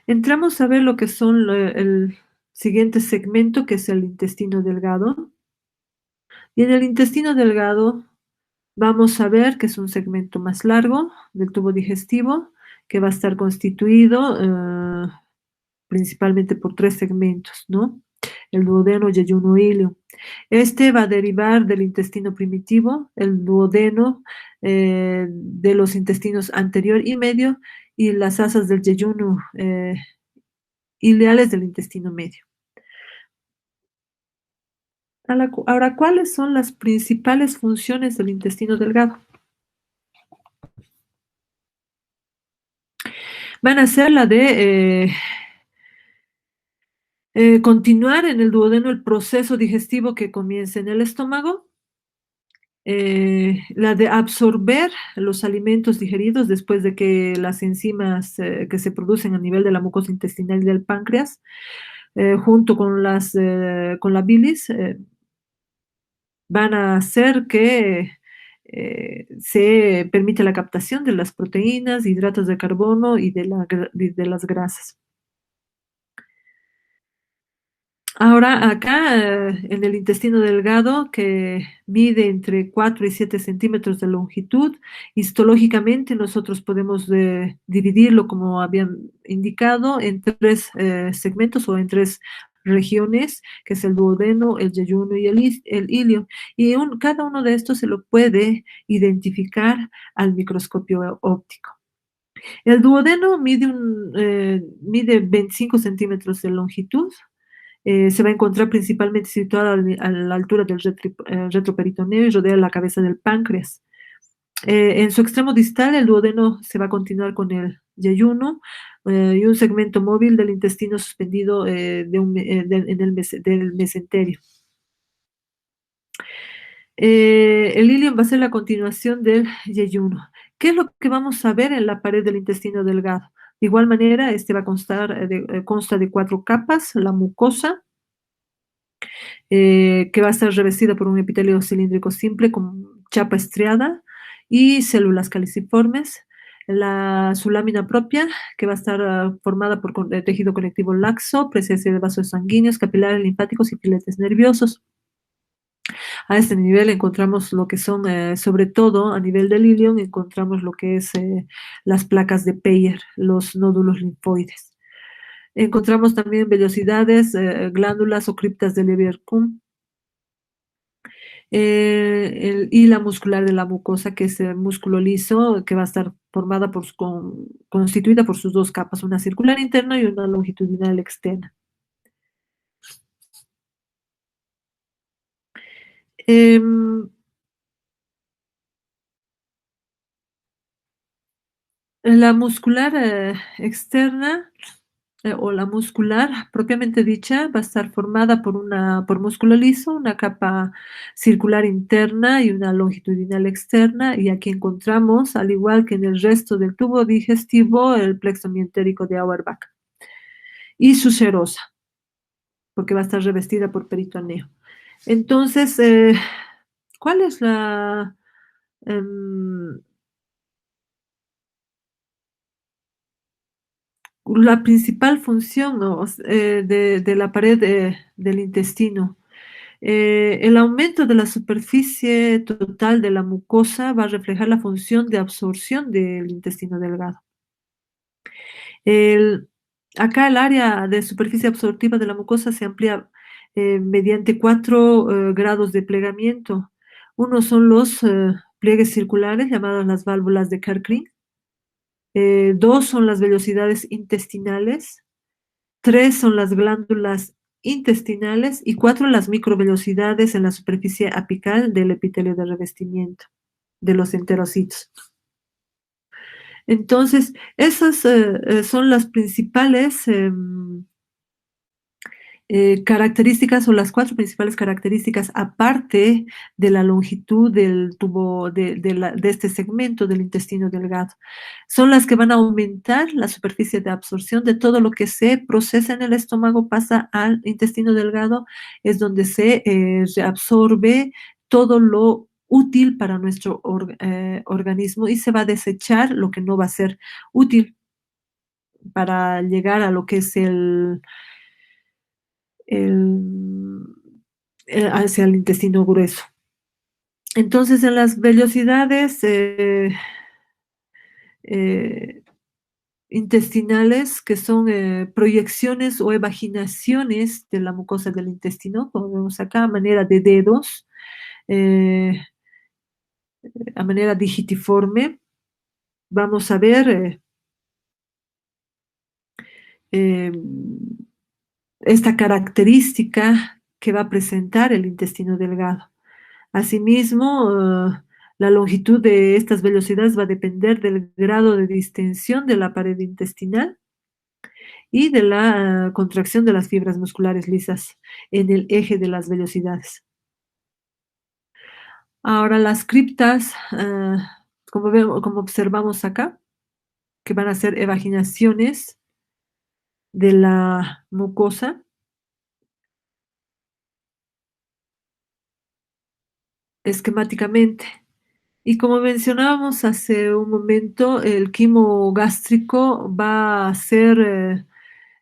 S1: Entramos a ver lo que son el siguiente segmento, que es el intestino delgado. Y en el intestino delgado vamos a ver que es un segmento más largo del tubo digestivo, que va a estar constituido principalmente por 3 segmentos, ¿no? El duodeno, yeyuno, ilio. Este va a derivar del intestino primitivo, el duodeno de los intestinos anterior y medio, y las asas del yeyuno ileales del intestino medio. Ahora, ¿cuáles son las principales funciones del intestino delgado? Van a ser la de continuar en el duodeno el proceso digestivo que comienza en el estómago, la de absorber los alimentos digeridos después de que las enzimas que se producen a nivel de la mucosa intestinal y del páncreas, junto con con la bilis, van a hacer que se permite la captación de las proteínas, hidratos de carbono y de las grasas. Ahora, acá en el intestino delgado, que mide entre 4 y 7 centímetros de longitud, histológicamente nosotros podemos dividirlo, como habían indicado, en 3 segmentos o en 3 regiones, que es el duodeno, el yeyuno y el ilio. Y cada uno de estos se lo puede identificar al microscopio óptico. El duodeno mide 25 centímetros de longitud. Se va a encontrar principalmente situado a la altura del retroperitoneo y rodea la cabeza del páncreas. En su extremo distal, el duodeno se va a continuar con el yeyuno y un segmento móvil del intestino suspendido del mesenterio. El ilion va a ser la continuación del yeyuno. ¿Qué es lo que vamos a ver en la pared del intestino delgado? De igual manera, este va a consta de 4 capas: la mucosa, que va a estar revestida por un epitelio cilíndrico simple con chapa estriada y células caliciformes. Su lámina propia, que va a estar formada por tejido conectivo laxo, presencia de vasos sanguíneos, capilares, linfáticos y filetes nerviosos. A este nivel encontramos lo que son, sobre todo a nivel del ilion, encontramos lo que es las placas de Peyer, los nódulos linfoides. Encontramos también vellosidades, glándulas o criptas de Leverkusen, y la muscular de la mucosa, que es el músculo liso, que va a estar constituida por sus 2 capas, una circular interna y una longitudinal externa. La muscular externa o la muscular propiamente dicha va a estar formada por músculo liso, una capa circular interna y una longitudinal externa, y aquí encontramos, al igual que en el resto del tubo digestivo, el plexo mientérico de Auerbach y su serosa, porque va a estar revestida por peritoneo. Entonces, ¿cuál es em, la principal función, ¿no? De la pared del intestino? El aumento de la superficie total de la mucosa va a reflejar la función de absorción del intestino delgado. El, acá el área de superficie absortiva de la mucosa se amplía mediante cuatro grados de plegamiento. Uno son los pliegues circulares, llamadas las válvulas de Kerckring. Dos son las vellosidades intestinales. Tres son las glándulas intestinales y cuatro las microvellosidades en la superficie apical del epitelio de revestimiento de los enterocitos. Entonces, esas son las principales características o las cuatro principales características, aparte de la longitud del tubo de este segmento del intestino delgado, son las que van a aumentar la superficie de absorción de todo lo que se procesa en el estómago, pasa al intestino delgado, es donde se reabsorbe todo lo útil para nuestro organismo y se va a desechar lo que no va a ser útil para llegar a lo que es el, hacia el intestino grueso. Entonces, en las vellosidades eh, intestinales, que son proyecciones o evaginaciones de la mucosa del intestino, como vemos acá, a manera de dedos, eh, a manera digitiforme, vamos a ver eh, esta característica que va a presentar el intestino delgado. Asimismo, la longitud de estas velocidades va a depender del grado de distensión de la pared intestinal y de la contracción de las fibras musculares lisas en el eje de las velocidades. Ahora, las criptas, como observamos acá, que van a ser evaginaciones de la mucosa esquemáticamente. Y como mencionábamos hace un momento, el quimo gástrico va a ser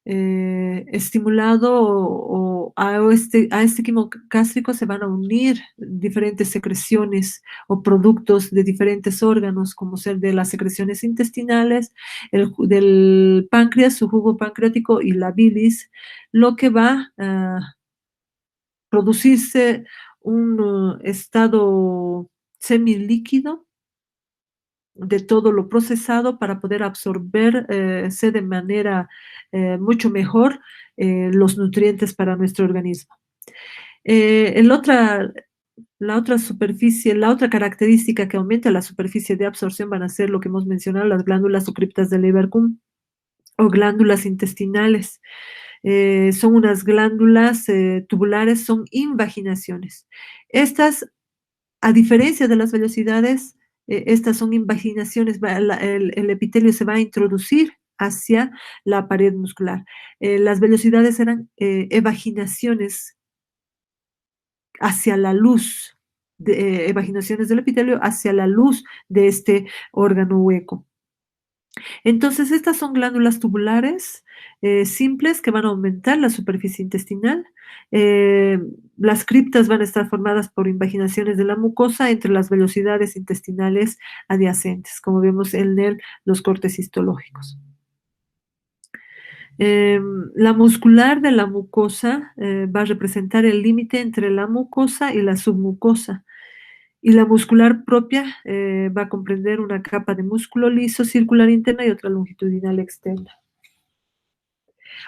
S1: estimulado o a este quimo gástrico se van a unir diferentes secreciones o productos de diferentes órganos, como ser de las secreciones intestinales, del páncreas, su jugo pancreático y la bilis, lo que va a producirse un estado semilíquido de todo lo procesado para poder absorberse de manera mucho mejor los nutrientes para nuestro organismo. El otra, la otra superficie, la otra característica que aumenta la superficie de absorción van a ser lo que hemos mencionado, las glándulas o criptas de Leverkuhn o glándulas intestinales. Son unas glándulas tubulares, son invaginaciones. Estas, a diferencia de las velocidades, estas son invaginaciones, el epitelio se va a introducir hacia la pared muscular. Las velocidades eran evaginaciones hacia la luz, evaginaciones del epitelio hacia la luz de este órgano hueco. Entonces, estas son glándulas tubulares simples que van a aumentar la superficie intestinal. Eh, las criptas van a estar formadas por invaginaciones de la mucosa entre las velocidades intestinales adyacentes, como vemos en los cortes histológicos. La muscular de la mucosa va a representar el límite entre la mucosa y la submucosa. Y la muscular propia va a comprender una capa de músculo liso circular interna y otra longitudinal externa.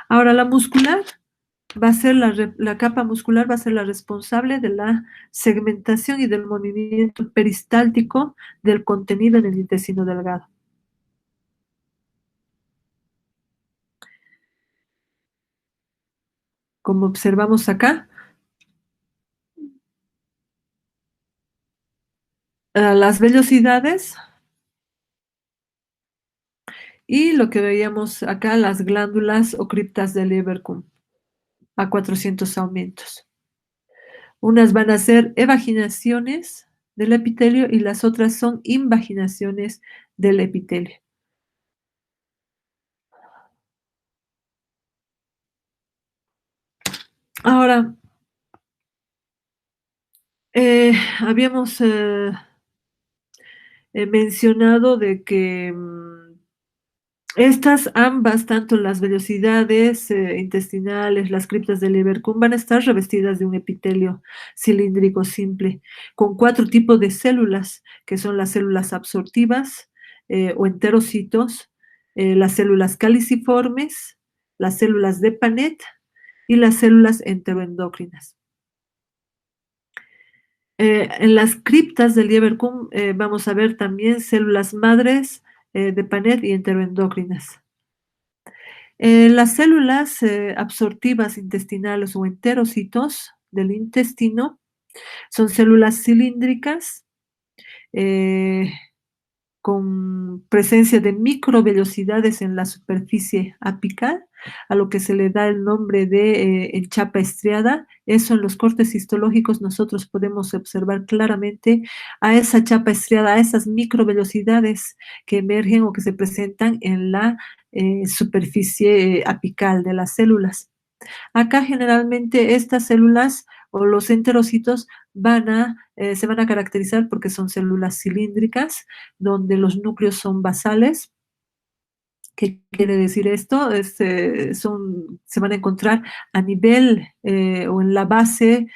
S1: Ahora, la muscular va a ser la capa muscular va a ser la responsable de la segmentación y del movimiento peristáltico del contenido en el intestino delgado. Como observamos acá, las vellosidades y lo que veíamos acá, las glándulas o criptas de Leverkuhn a 400 aumentos. Unas van a ser evaginaciones del epitelio y las otras son invaginaciones del epitelio. Ahora, habíamos mencionado de que estas ambas, tanto las vellosidades intestinales, las criptas del Lieberkühn, van a estar revestidas de un epitelio cilíndrico simple, con 4 tipos de células, que son las células absortivas o enterocitos, las células caliciformes, las células de Panet y las células enteroendocrinas. En las criptas del Lieberkühn vamos a ver también células madres de Panet y enteroendocrinas. Las células absortivas intestinales o enterocitos del intestino son células cilíndricas eh, con presencia de microvellosidades en la superficie apical, a lo que se le da el nombre de en chapa estriada. Eso en los cortes histológicos nosotros podemos observar claramente a esa chapa estriada, a esas microvellosidades que emergen o que se presentan en la superficie apical de las células. Acá generalmente estas células o los enterocitos se van a caracterizar porque son células cilíndricas, donde los núcleos son basales. ¿Qué quiere decir esto? Se van a encontrar a nivel o en la base,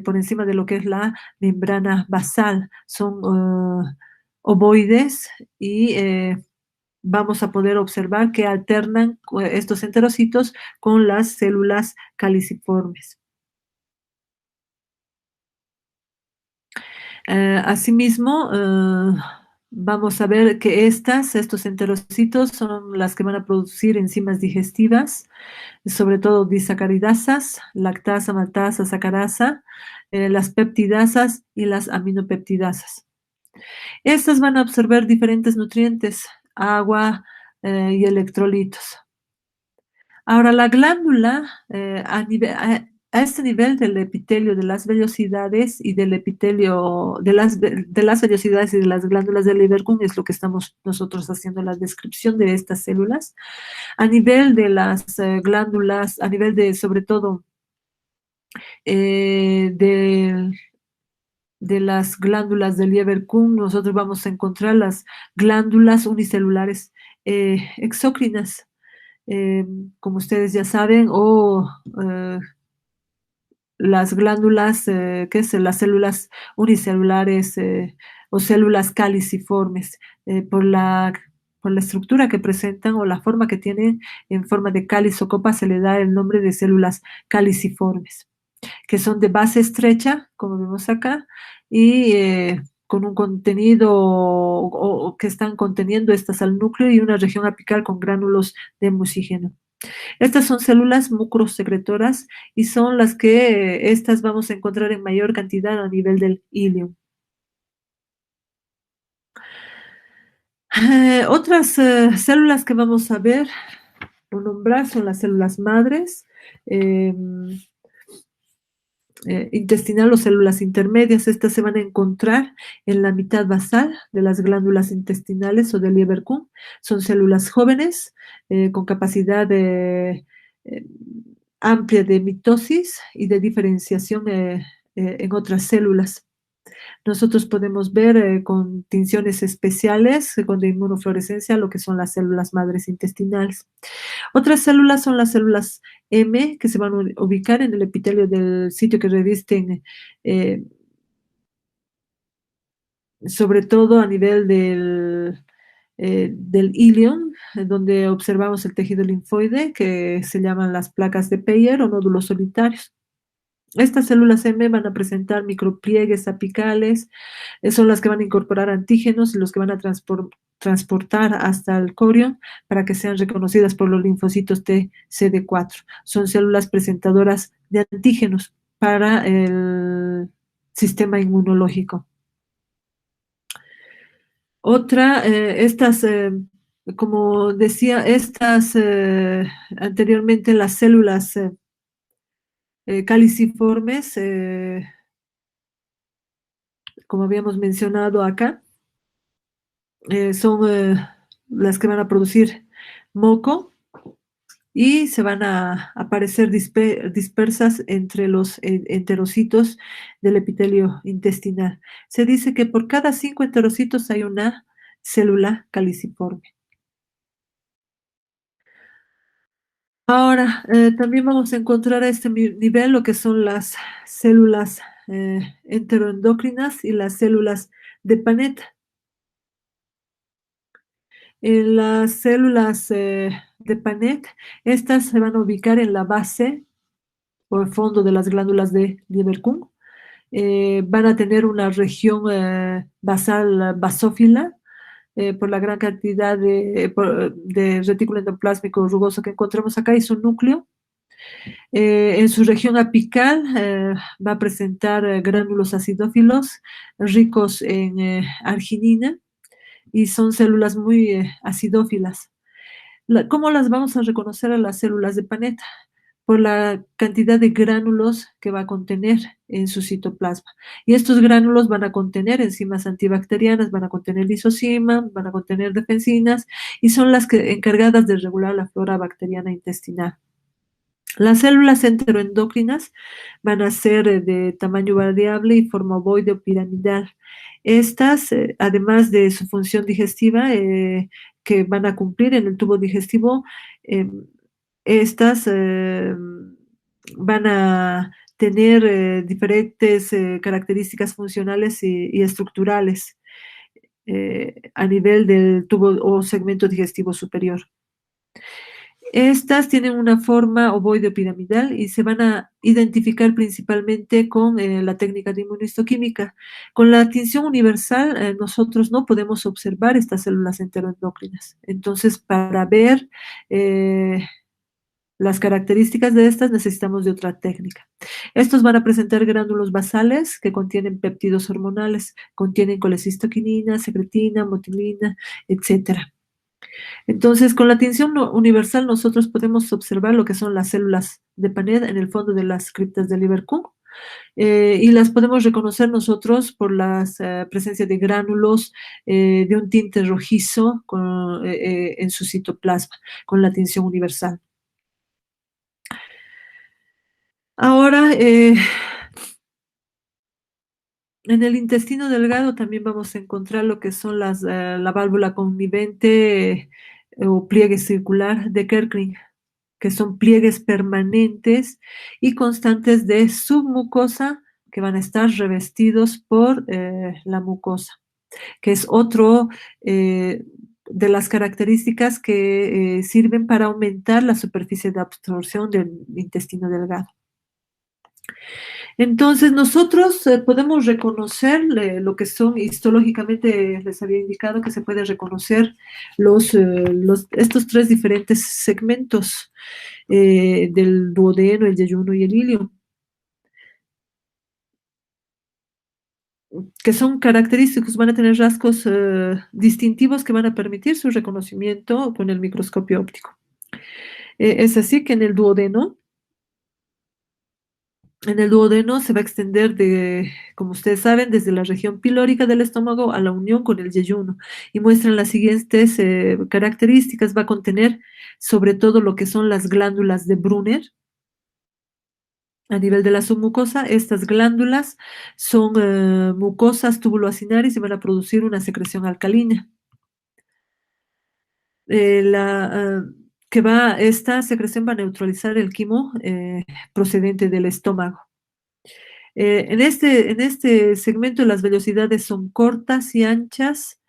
S1: por encima de lo que es la membrana basal. Son ovoides y vamos a poder observar que alternan estos enterocitos con las células caliciformes. Asimismo, vamos a ver que estos enterocitos son las que van a producir enzimas digestivas, sobre todo disacaridasas, lactasa, maltasa, sacarasa, las peptidasas y las aminopeptidasas. Estas van a absorber diferentes nutrientes, agua y electrolitos. Ahora, la glándula, a este nivel del epitelio, de las vellosidades y del epitelio, de las vellosidades y de las glándulas del Lieberkühn, es lo que estamos nosotros haciendo la descripción de estas células. A nivel de las glándulas, a nivel de, sobre todo, de las glándulas del Lieberkühn, nosotros vamos a encontrar las glándulas unicelulares exócrinas, como ustedes ya saben, o las glándulas, las células unicelulares o células caliciformes, por la estructura que presentan o la forma que tienen en forma de cáliz o copa, se le da el nombre de células caliciformes, que son de base estrecha, como vemos acá, y con un contenido o que están conteniendo estas al núcleo y una región apical con gránulos de mucígeno. Estas son células mucrosecretoras y son las que estas vamos a encontrar en mayor cantidad a nivel del ilium. Otras células que vamos a ver o nombrar son las células madres, intestinal o células intermedias. Estas se van a encontrar en la mitad basal de las glándulas intestinales o del Lieberkühn. Son células jóvenes con capacidad amplia de mitosis y de diferenciación en otras células. Nosotros podemos ver con tinciones especiales, con de inmunofluorescencia, lo que son las células madres intestinales. Otras células son las células M, que se van a ubicar en el epitelio del sitio que revisten, sobre todo a nivel del ilion, donde observamos el tejido linfoide, que se llaman las placas de Peyer o nódulos solitarios. Estas células M van a presentar micropliegues apicales, son las que van a incorporar antígenos y los que van a transportar hasta el corion para que sean reconocidas por los linfocitos T CD4. Son células presentadoras de antígenos para el sistema inmunológico. Otra, como decía, anteriormente las células caliciformes como habíamos mencionado acá, son las que van a producir moco y se van a aparecer dispersas entre los enterocitos del epitelio intestinal. Se dice que por cada 5 enterocitos hay una célula caliciforme. Ahora, también vamos a encontrar a este nivel lo que son las células enteroendocrinas y las células de Panet. En las células de Panet, estas se van a ubicar en la base o el fondo de las glándulas de Lieberkühn. Van a tener una región basal basófila por la gran cantidad de retículo endoplásmico rugoso que encontramos acá y su núcleo. En su región apical va a presentar gránulos acidófilos ricos en arginina y son células muy acidófilas. ¿Cómo las vamos a reconocer a las células de Panet? Por la cantidad de gránulos que va a contener en su citoplasma. Y estos gránulos van a contener enzimas antibacterianas, van a contener lisocima, van a contener defensinas y son las encargadas de regular la flora bacteriana intestinal. Las células enteroendocrinas van a ser de tamaño variable y forma ovoide o piramidal. Estas, además de su función digestiva que van a cumplir en el tubo digestivo, estas van a tener diferentes características funcionales y estructurales a nivel del tubo o segmento digestivo superior. Estas tienen una forma ovoide piramidal y se van a identificar principalmente con la técnica de inmunistoquímica. Con la tinción universal, nosotros no podemos observar estas células enteroendocrinas. Entonces, para ver las características de estas necesitamos de otra técnica. Estos van a presentar gránulos basales que contienen péptidos hormonales, contienen colecistoquinina, secretina, motilina, etcétera. Entonces, con la tinción universal nosotros podemos observar lo que son las células de Panet en el fondo de las criptas de Lieberkühn y las podemos reconocer nosotros por la presencia de gránulos de un tinte rojizo en su citoplasma con la tinción universal. Ahora, en el intestino delgado también vamos a encontrar lo que son la válvula connivente o pliegue circular de Kerckring, que son pliegues permanentes y constantes de submucosa que van a estar revestidos por la mucosa, que es otro de las características que sirven para aumentar la superficie de absorción del intestino delgado. Entonces, nosotros podemos reconocer lo que son histológicamente, les había indicado que se puede reconocer estos tres diferentes segmentos del duodeno, el yeyuno y el ilio, que son característicos, van a tener rasgos distintivos que van a permitir su reconocimiento con el microscopio óptico. Es así que en el duodeno se va a extender como ustedes saben, desde la región pilórica del estómago a la unión con el yeyuno y muestran las siguientes características. Va a contener sobre todo lo que son las glándulas de Brunner. A nivel de la submucosa, estas glándulas son mucosas tubuloacinares y van a producir una secreción alcalina. Esta secreción va a neutralizar el quimo procedente del estómago. En este segmento las velocidades son cortas y anchas,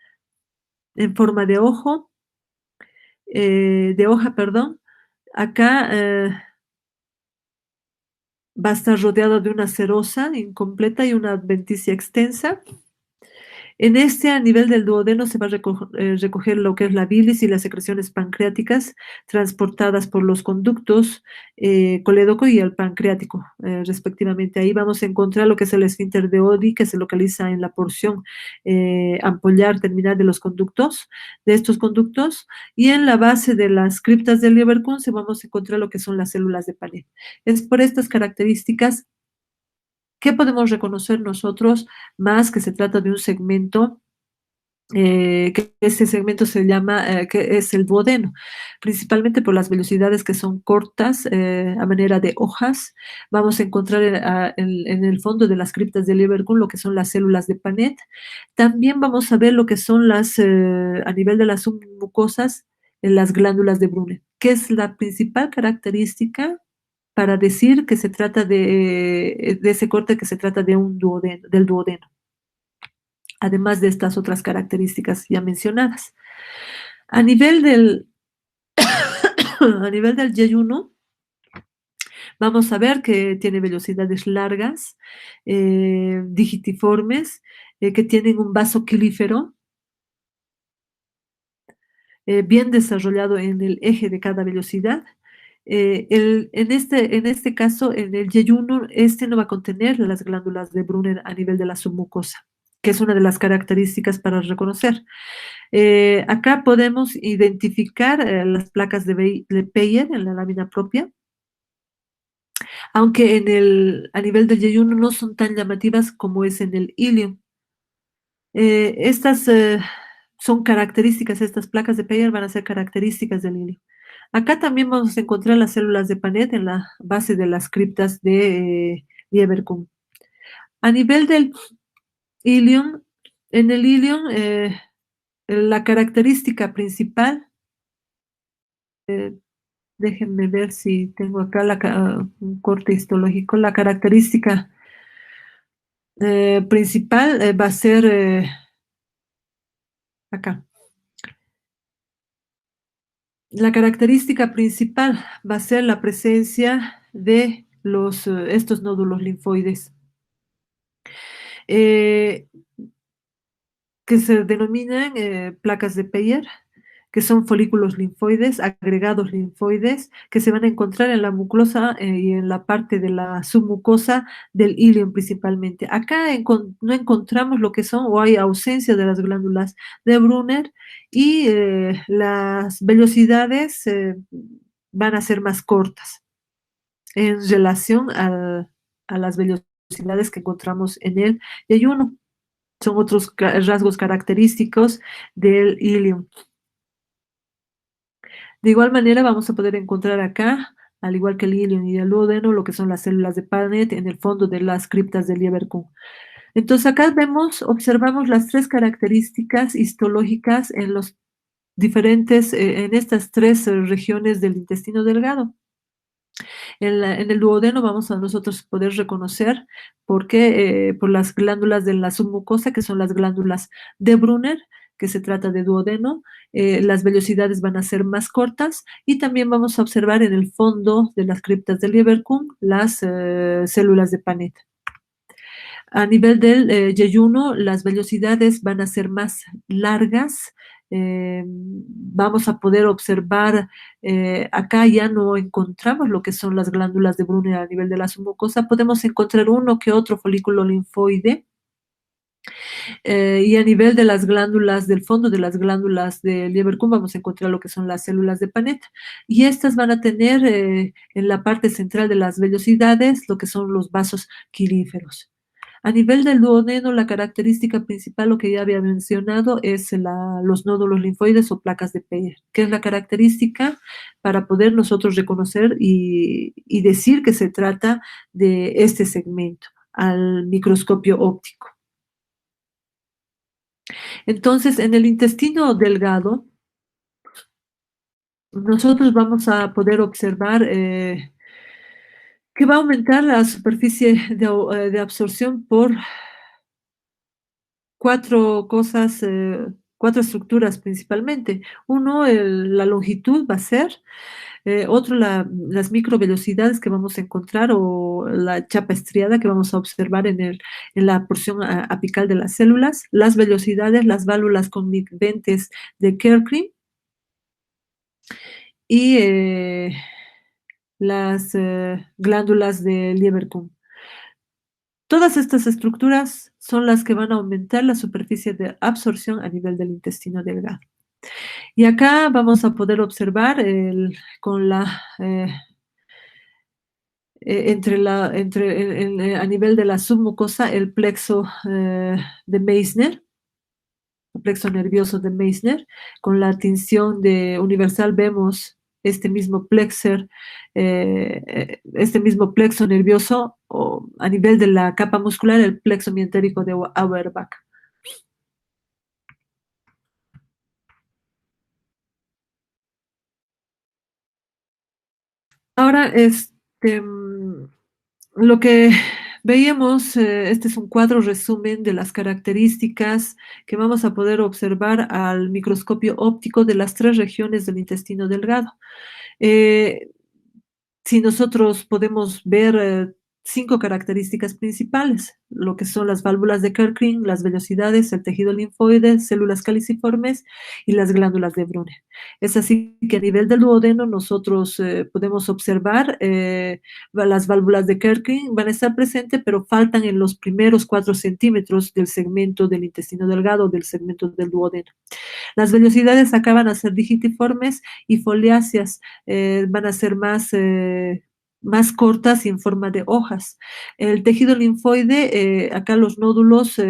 S1: en forma de hoja, perdón. Acá va a estar rodeada de una serosa incompleta y una adventicia extensa. A nivel del duodeno, se va a recoger lo que es la bilis y las secreciones pancreáticas transportadas por los conductos colédoco y el pancreático, respectivamente. Ahí vamos a encontrar lo que es el esfínter de Oddi, que se localiza en la porción ampollar terminal de estos conductos, y en la base de las criptas del Lieberkühn vamos a encontrar lo que son las células de Panet. Es por estas características ¿Qué podemos reconocer nosotros? Más que se trata de un segmento que ese segmento se llama, que es el duodeno, principalmente por las velocidades que son cortas, a manera de hojas. Vamos a encontrar en el fondo de las criptas de Lieberkühn lo que son las células de Panet. También vamos a ver lo que son a nivel de las submucosas, las glándulas de Brunner, que es la principal característica para decir que se trata de ese corte, que se trata de un duodeno, del duodeno, además de estas otras características ya mencionadas. A nivel del, a nivel del yeyuno, vamos a ver que tiene velocidades largas, digitiformes, que tienen un vaso quelífero bien desarrollado en el eje de cada velocidad. En este caso, en el yeyuno, este no va a contener las glándulas de Brunner a nivel de la submucosa, que es una de las características para reconocer. Acá podemos identificar las placas de Peyer en la lámina propia, aunque a nivel del yeyuno no son tan llamativas como es en el ilium. Estas son características, estas placas de Peyer van a ser características del ilium. Acá también vamos a encontrar las células de Panet en la base de las criptas de Lieberkühn. A nivel del ilium, en el ilium, la característica principal, déjenme ver si tengo acá un corte histológico. La característica principal va a ser acá. La característica principal va a ser la presencia de estos nódulos linfoides, eh, que se denominan placas de Peyer, que son folículos linfoides, agregados linfoides, que se van a encontrar en la mucosa y en la parte de la submucosa del ilium principalmente. Acá no encontramos lo que son, o hay ausencia de las glándulas de Brunner, y las velocidades van a ser más cortas en relación a las velocidades que encontramos en el yeyuno. Son otros rasgos característicos del ilium. De igual manera, vamos a poder encontrar acá, al igual que el ilium y el duodeno, lo que son las células de Panet en el fondo de las criptas de Lieberkühn. Entonces, acá observamos las tres características histológicas en los diferentes, en estas tres regiones del intestino delgado. En el duodeno vamos a nosotros poder reconocer por las glándulas de la submucosa, que son las glándulas de Brunner, que se trata de duodeno, las velocidades van a ser más cortas, y también vamos a observar en el fondo de las criptas de Lieberkühn las células de Panet. A nivel del yeyuno, las velocidades van a ser más largas. Vamos a poder observar, acá ya no encontramos lo que son las glándulas de Brunner a nivel de la submucosa. Podemos encontrar uno que otro folículo linfoide. Y a nivel de las glándulas, del fondo de las glándulas de Lieberkühn, vamos a encontrar lo que son las células de Panet. Y estas van a tener en la parte central de las velocidades lo que son los vasos quelíferos. A nivel del duodeno, la característica principal, lo que ya había mencionado, es los nódulos linfoides o placas de Peyer, que es la característica para poder nosotros reconocer y decir que se trata de este segmento al microscopio óptico. Entonces, en el intestino delgado, nosotros vamos a poder observar que va a aumentar la superficie de absorción por cuatro estructuras principalmente. Uno, la longitud va a ser, otro, las microvelocidades que vamos a encontrar, o la chapa estriada que vamos a observar en la porción apical de las células, las velocidades, las válvulas connicventes de Kerckring y las glándulas de Lieberkühn. Todas estas estructuras son las que van a aumentar la superficie de absorción a nivel del intestino delgado. Y acá vamos a poder observar con a nivel de la submucosa, el plexo de Meissner, el plexo nervioso de Meissner. Con la tinción de universal vemos este mismo plexo nervioso o a nivel de la capa muscular, el plexo mientérico de Auerbach. Ahora, lo que veíamos, este es un cuadro resumen de las características que vamos a poder observar al microscopio óptico de las tres regiones del intestino delgado. Eh, si nosotros podemos ver cinco características principales, lo que son las válvulas de Kerckring, las vellosidades, el tejido linfoide, células caliciformes y las glándulas de Brunner. Es así que a nivel del duodeno nosotros podemos observar las válvulas de Kerckring van a estar presentes, pero faltan en los primeros 4 centímetros del segmento del intestino delgado, del segmento del duodeno. Las vellosidades acaban a ser digitiformes y foliáceas van a ser más cortas y en forma de hojas. El tejido linfoide, acá los nódulos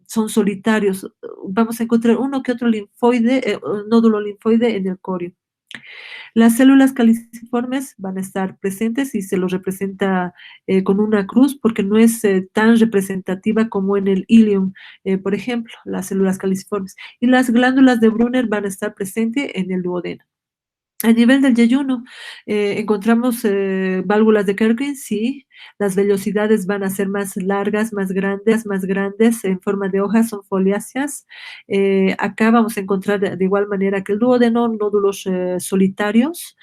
S1: son solitarios. Vamos a encontrar uno que otro nódulo linfoide en el corio. Las células caliciformes van a estar presentes y se los representa con una cruz porque no es tan representativa como en el ilium, por ejemplo, las células caliciformes. Y las glándulas de Brunner van a estar presentes en el duodeno. A nivel del yeyuno, encontramos válvulas de Kerckring, sí, las vellosidades van a ser más largas, más grandes, en forma de hojas, son foliáceas. Acá vamos a encontrar de igual manera que el duodeno, nódulos solitarios.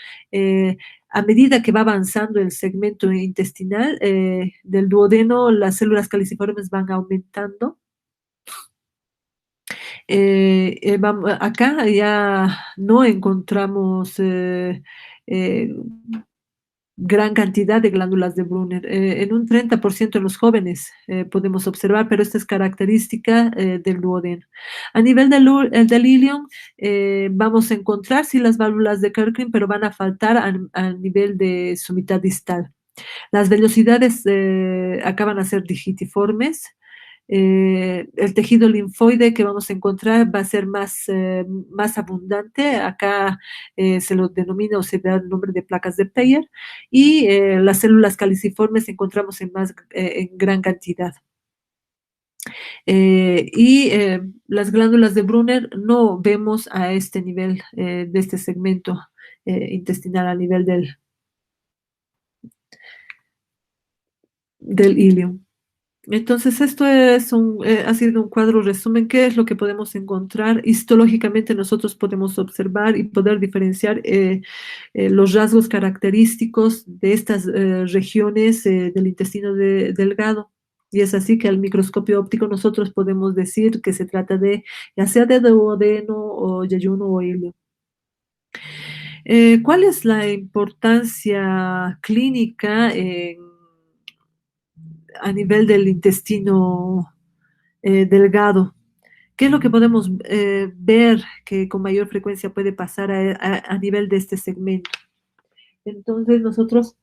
S1: A medida que va avanzando el segmento intestinal del duodeno, las células caliciformes van aumentando. Acá ya no encontramos eh, gran cantidad de glándulas de Brunner. En un 30% en los jóvenes podemos observar, pero esta es característica del duodeno. A nivel del ilium, vamos a encontrar sí las válvulas de Kerckring, pero van a faltar al nivel de su mitad distal. Las vellosidades acaban a ser digitiformes. El tejido linfoide que vamos a encontrar va a ser más abundante. Acá se lo denomina o se da el nombre de placas de Peyer. Y las células caliciformes encontramos en gran cantidad. Las glándulas de Brunner no vemos a este nivel de este segmento intestinal a nivel del ilium. Entonces, esto ha sido un cuadro resumen. ¿Qué es lo que podemos encontrar? Histológicamente nosotros podemos observar y poder diferenciar los rasgos característicos de estas regiones del intestino delgado. Y es así que al microscopio óptico nosotros podemos decir que se trata ya sea de duodeno o yeyuno o ilio. ¿Cuál es la importancia clínica a nivel del intestino delgado? ¿Qué es lo que podemos ver que con mayor frecuencia puede pasar a nivel de este segmento? Entonces nosotros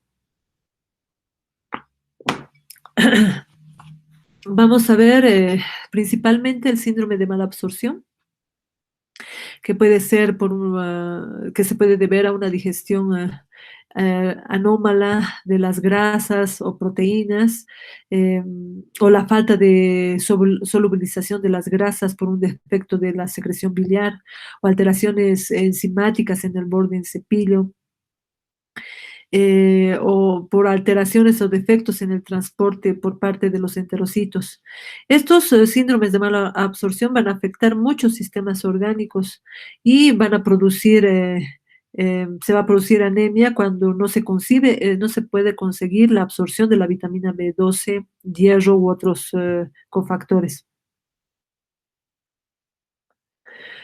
S1: vamos a ver principalmente el síndrome de mala absorción, que puede ser que se puede deber a una digestión anómala de las grasas o proteínas, o la falta de solubilización de las grasas por un defecto de la secreción biliar, o alteraciones enzimáticas en el borde en cepillo, o por alteraciones o defectos en el transporte por parte de los enterocitos. Estos síndromes de mala absorción van a afectar muchos sistemas orgánicos y van a se va a producir anemia cuando no se puede conseguir la absorción de la vitamina B12, hierro u otros cofactores.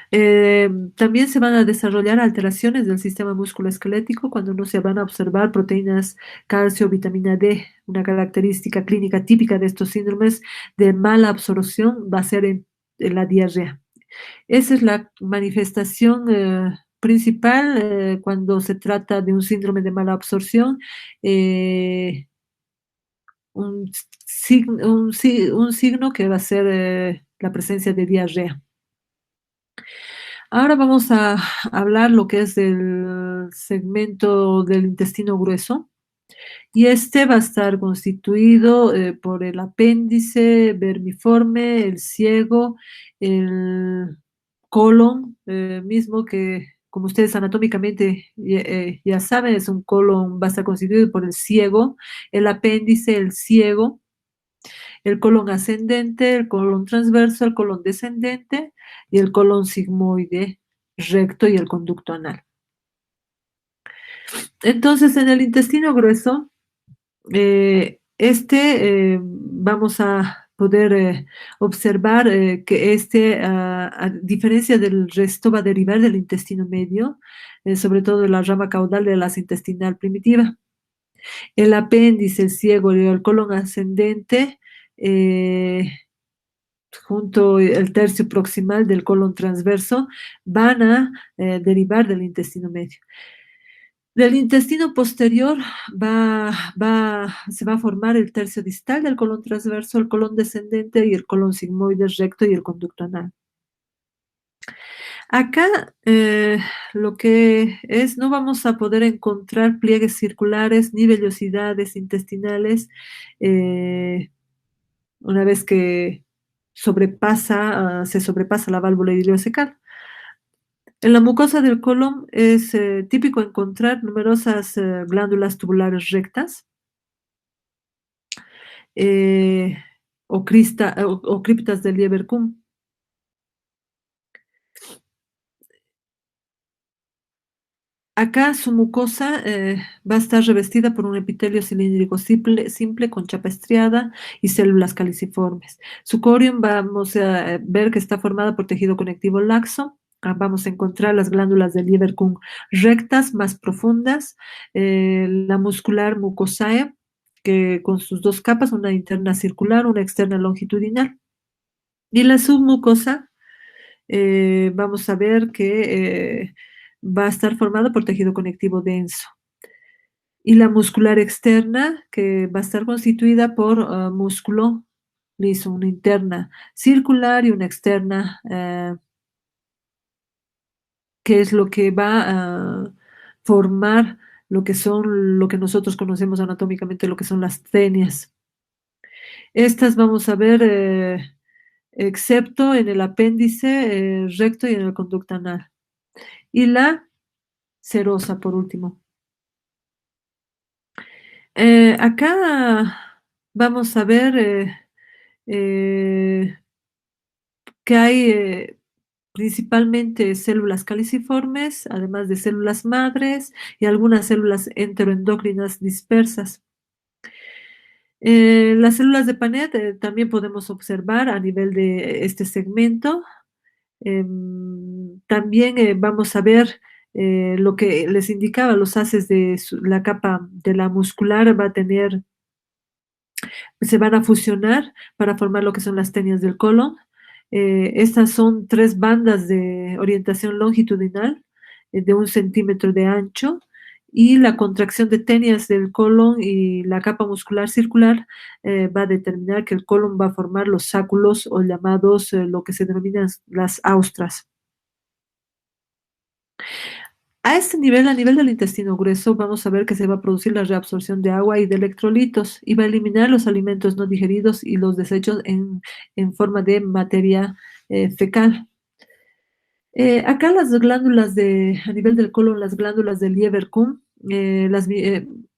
S1: También se van a desarrollar alteraciones del sistema musculoesquelético cuando no se van a observar proteínas calcio, vitamina D. Una característica clínica típica de estos síndromes de mala absorción va a ser en la diarrea. Esa es la manifestación principal cuando se trata de un síndrome de mala absorción. un signo que va a ser la presencia de diarrea. Ahora vamos a hablar lo que es del segmento del intestino grueso. Y este va a estar constituido por el apéndice vermiforme, el ciego, el colon, mismo que, como ustedes anatómicamente ya saben, es un colon, va a estar constituido por el ciego, el apéndice, el ciego, el colon ascendente, el colon transverso, el colon descendente y el colon sigmoide recto y el conducto anal. Entonces, en el intestino grueso, vamos a poder observar que a diferencia del resto, va a derivar del intestino medio, sobre todo de la rama caudal de la asa intestinal primitiva. El apéndice, el ciego y el colon ascendente, eh, junto al tercio proximal del colon transverso, van a derivar del intestino medio. Del intestino posterior se va a formar el tercio distal del colon transverso, el colon descendente y el colon sigmoide recto y el conducto anal. Acá lo que es, no vamos a poder encontrar pliegues circulares ni vellosidades intestinales una vez que se sobrepasa la válvula ileocecal. En la mucosa del colon es típico encontrar numerosas glándulas tubulares rectas eh, o criptas del Lieberkühn. Acá su mucosa va a estar revestida por un epitelio cilíndrico simple con chapa estriada y células caliciformes. Su corium vamos a ver que está formada por tejido conectivo laxo. Vamos a encontrar las glándulas del Lieberkühn rectas, más profundas, la muscular mucosae, que con sus dos capas, una interna circular, una externa longitudinal. Y la submucosa vamos a ver que va a estar formada por tejido conectivo denso. Y la muscular externa, que va a estar constituida por músculo liso, una interna circular y una externa, que es lo que va a formar lo que nosotros conocemos anatómicamente, lo que son las tenias. Estas vamos a ver, excepto en el apéndice recto y en el conducto anal. Y la serosa, por último. Acá vamos a ver eh, que hay principalmente células caliciformes, además de células madres y algunas células enteroendocrinas dispersas. Las células de Panet también podemos observar a nivel de este segmento. También vamos a ver lo que les indicaba, los haces de la capa de la muscular se van a fusionar para formar lo que son las tenias del colon. Estas son 3 bandas de orientación longitudinal de 1 centímetro de ancho, y la contracción de tenias del colon y la capa muscular circular va a determinar que el colon va a formar los sáculos o llamados lo que se denominan las austras. A este nivel, a nivel del intestino grueso, vamos a ver que se va a producir la reabsorción de agua y de electrolitos y va a eliminar los alimentos no digeridos y los desechos en forma de materia fecal. Acá las glándulas a nivel del colon, las glándulas del Lieberkühn,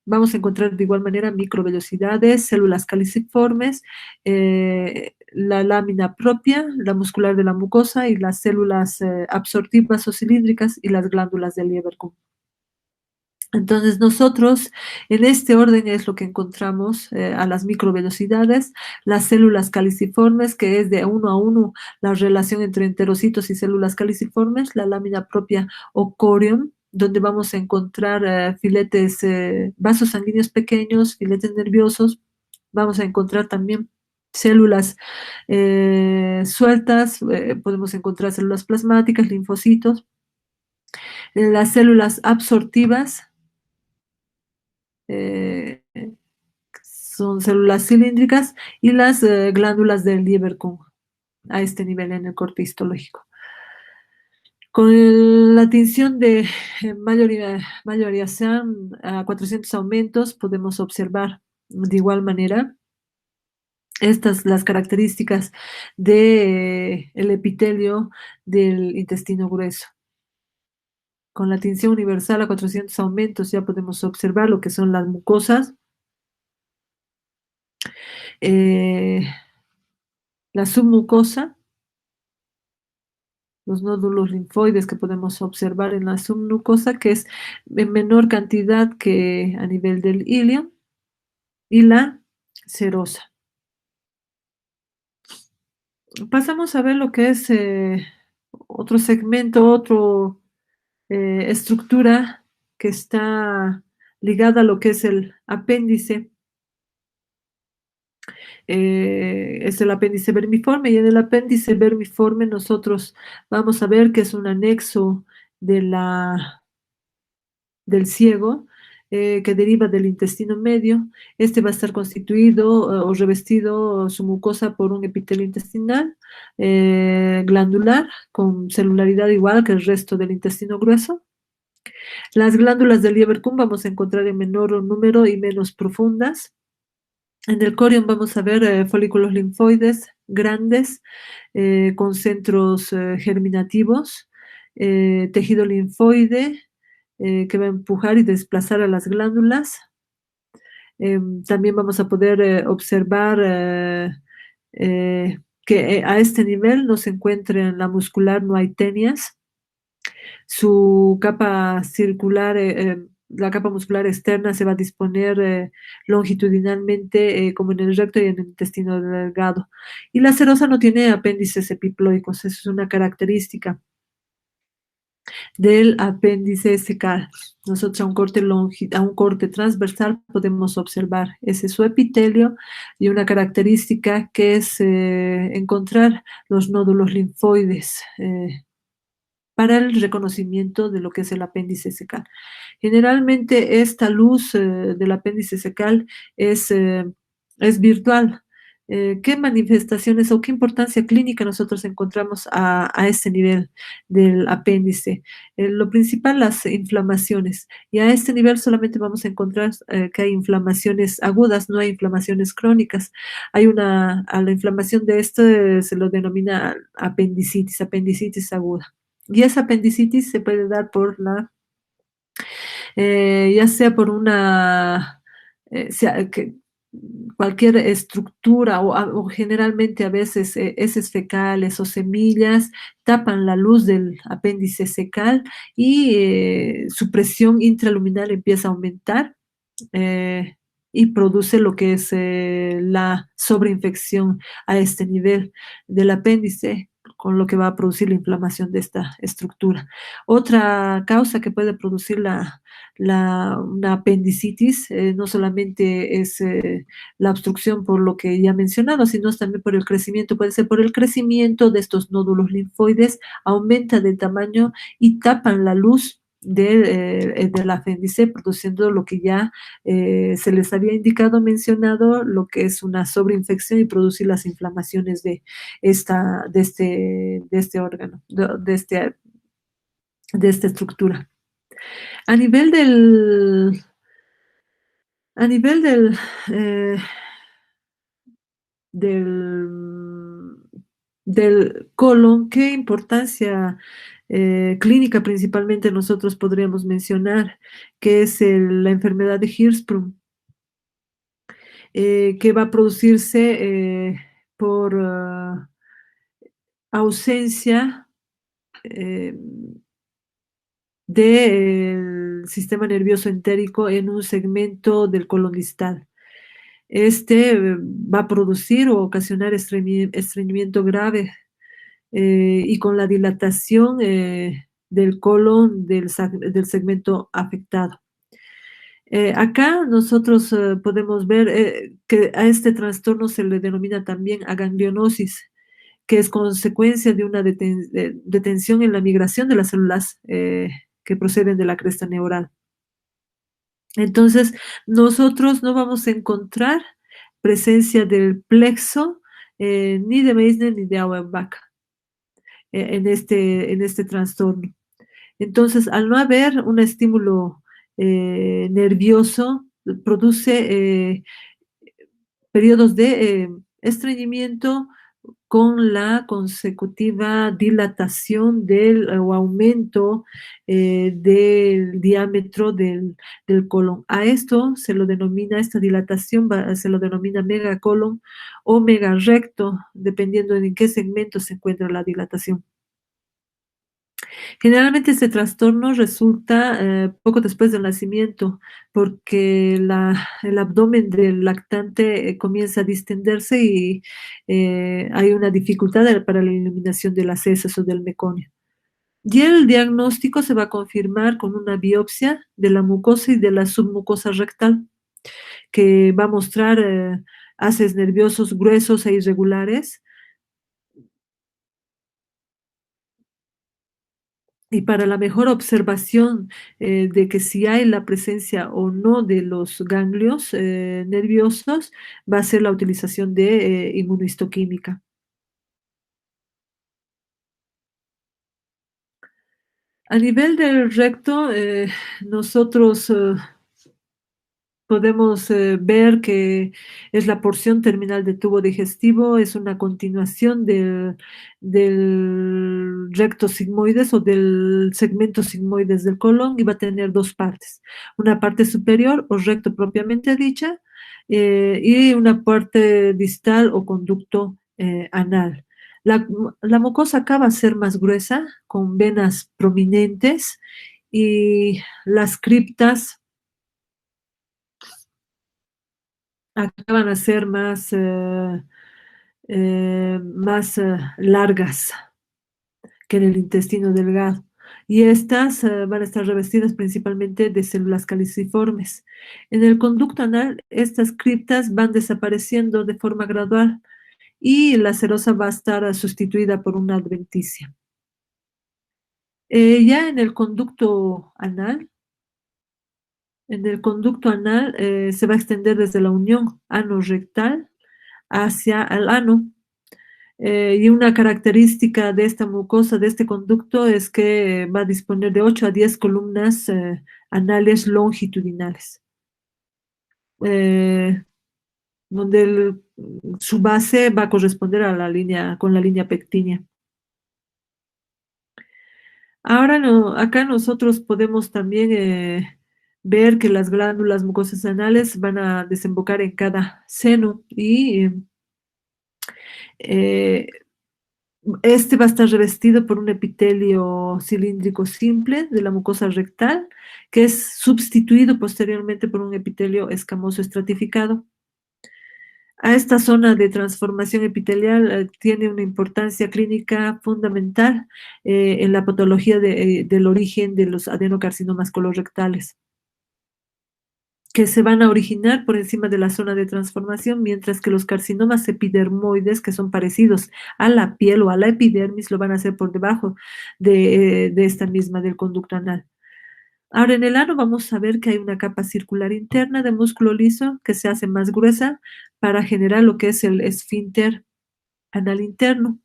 S1: vamos a encontrar de igual manera microvellosidades, células caliciformes, la lámina propia, la muscular de la mucosa y las células absortivas o cilíndricas y las glándulas del Lieberkühn. Entonces nosotros en este orden es lo que encontramos a las microvelocidades, las células caliciformes, que es de 1 a 1 la relación entre enterocitos y células caliciformes, la lámina propia o corium, donde vamos a encontrar filetes, vasos sanguíneos pequeños, filetes nerviosos, vamos a encontrar también células sueltas, podemos encontrar células plasmáticas, linfocitos, las células absortivas, son células cilíndricas, y las glándulas del Lieberkühn, a este nivel en el corte histológico. Con la tinción de mayoría sean a 400 aumentos, podemos observar de igual manera estas las características del epitelio del intestino grueso. Con la tinción universal a 400 aumentos ya podemos observar lo que son las mucosas, la submucosa, los nódulos linfoides que podemos observar en la submucosa, que es en menor cantidad que a nivel del ilio, y la serosa. Pasamos a ver lo que es otro segmento, otra estructura que está ligada a lo que es el apéndice. Es el apéndice vermiforme, y en el apéndice vermiforme nosotros vamos a ver que es un anexo del ciego, que deriva del intestino medio. Este va a estar constituido o revestido su mucosa por un epitelio intestinal glandular con celularidad igual que el resto del intestino grueso. Las glándulas del Lieberkühn vamos a encontrar en menor número y menos profundas. En el corion vamos a ver folículos linfoides grandes con centros germinativos, tejido linfoide que va a empujar y desplazar a las glándulas. También vamos a poder observar que a este nivel no se encuentra en la muscular, no hay tenias. Su capa circular, la capa muscular externa se va a disponer longitudinalmente como en el recto y en el intestino delgado. Y la serosa no tiene apéndices epiploicos, eso es una característica del apéndice secal. Nosotros a un corte transversal podemos observar ese su epitelio, y una característica que es encontrar los nódulos linfoides para el reconocimiento de lo que es el apéndice secal. Generalmente esta luz del apéndice secal es virtual. ¿Qué manifestaciones o qué importancia clínica nosotros encontramos a este nivel del apéndice? Lo principal, las inflamaciones. Y a este nivel solamente vamos a encontrar que hay inflamaciones agudas, no hay inflamaciones crónicas. A la inflamación de esto se lo denomina apendicitis aguda. Y esa apendicitis se puede dar por ya sea por cualquier estructura o generalmente a veces heces fecales o semillas tapan la luz del apéndice secal, y su presión intraluminal empieza a aumentar eh, y produce lo que es la sobreinfección a este nivel del apéndice, con lo que va a producir la inflamación de esta estructura. Otra causa que puede producir una apendicitis no solamente es la obstrucción por lo que ya he mencionado, sino también por el crecimiento. Puede ser por el crecimiento de estos nódulos linfoides, aumenta de tamaño y tapan la luz del apéndice, produciendo lo que ya se les había mencionado, lo que es una sobreinfección y producir las inflamaciones de este órgano, de esta estructura. A nivel a nivel del colon, ¿qué importancia clínica principalmente nosotros podríamos mencionar? Que es la enfermedad de Hirschsprung, que va a producirse por ausencia del sistema nervioso entérico en un segmento del colon distal. Este va a producir o ocasionar estreñimiento grave y con la dilatación del colon del segmento afectado. Acá nosotros podemos ver que a este trastorno se le denomina también aganglionosis, que es consecuencia de una detención en la migración de las células que proceden de la cresta neural. Entonces, nosotros no vamos a encontrar presencia del plexo, ni de Meissner ni de Auerbach en este trastorno. Entonces, al no haber un estímulo nervioso, produce periodos de estreñimiento con la consecutiva dilatación o aumento del diámetro del colon. A esto se lo denomina, esta dilatación se lo denomina megacolon o megarrecto, dependiendo de en qué segmento se encuentra la dilatación. Generalmente este trastorno resulta poco después del nacimiento porque el abdomen del lactante comienza a distenderse y hay una dificultad para la eliminación de las heces o del meconio. Y el diagnóstico se va a confirmar con una biopsia de la mucosa y de la submucosa rectal, que va a mostrar haces nerviosos gruesos e irregulares. Y para la mejor observación de que si hay la presencia o no de los ganglios nerviosos, va a ser la utilización de inmunohistoquímica. A nivel del recto, nosotros podemos ver que es la porción terminal del tubo digestivo, es una continuación del recto sigmoides o del segmento sigmoides del colon y va a tener dos partes, una parte superior o recto propiamente dicha y una parte distal o conducto anal. La mucosa acá va a ser más gruesa, con venas prominentes y las criptas acá van a ser más largas que en el intestino delgado. Y estas van a estar revestidas principalmente de células caliciformes. En el conducto anal, estas criptas van desapareciendo de forma gradual y la serosa va a estar sustituida por una adventicia. Ya en el conducto anal se va a extender desde la unión ano-rectal hacia el ano. Y una característica de esta mucosa, de este conducto, es que va a disponer de 8 a 10 columnas anales longitudinales, eh, donde su base va a corresponder a con la línea pectínea. Ahora, acá nosotros podemos también ver que las glándulas mucosas anales van a desembocar en cada seno y eh, este va a estar revestido por un epitelio cilíndrico simple de la mucosa rectal, que es sustituido posteriormente por un epitelio escamoso estratificado. A esta zona de transformación epitelial tiene una importancia clínica fundamental en la patología del origen de los adenocarcinomas colorectales, que se van a originar por encima de la zona de transformación, mientras que los carcinomas epidermoides, que son parecidos a la piel o a la epidermis, lo van a hacer por debajo de esta misma, del conducto anal. Ahora, en el ano vamos a ver que hay una capa circular interna de músculo liso que se hace más gruesa para generar lo que es el esfínter anal interno.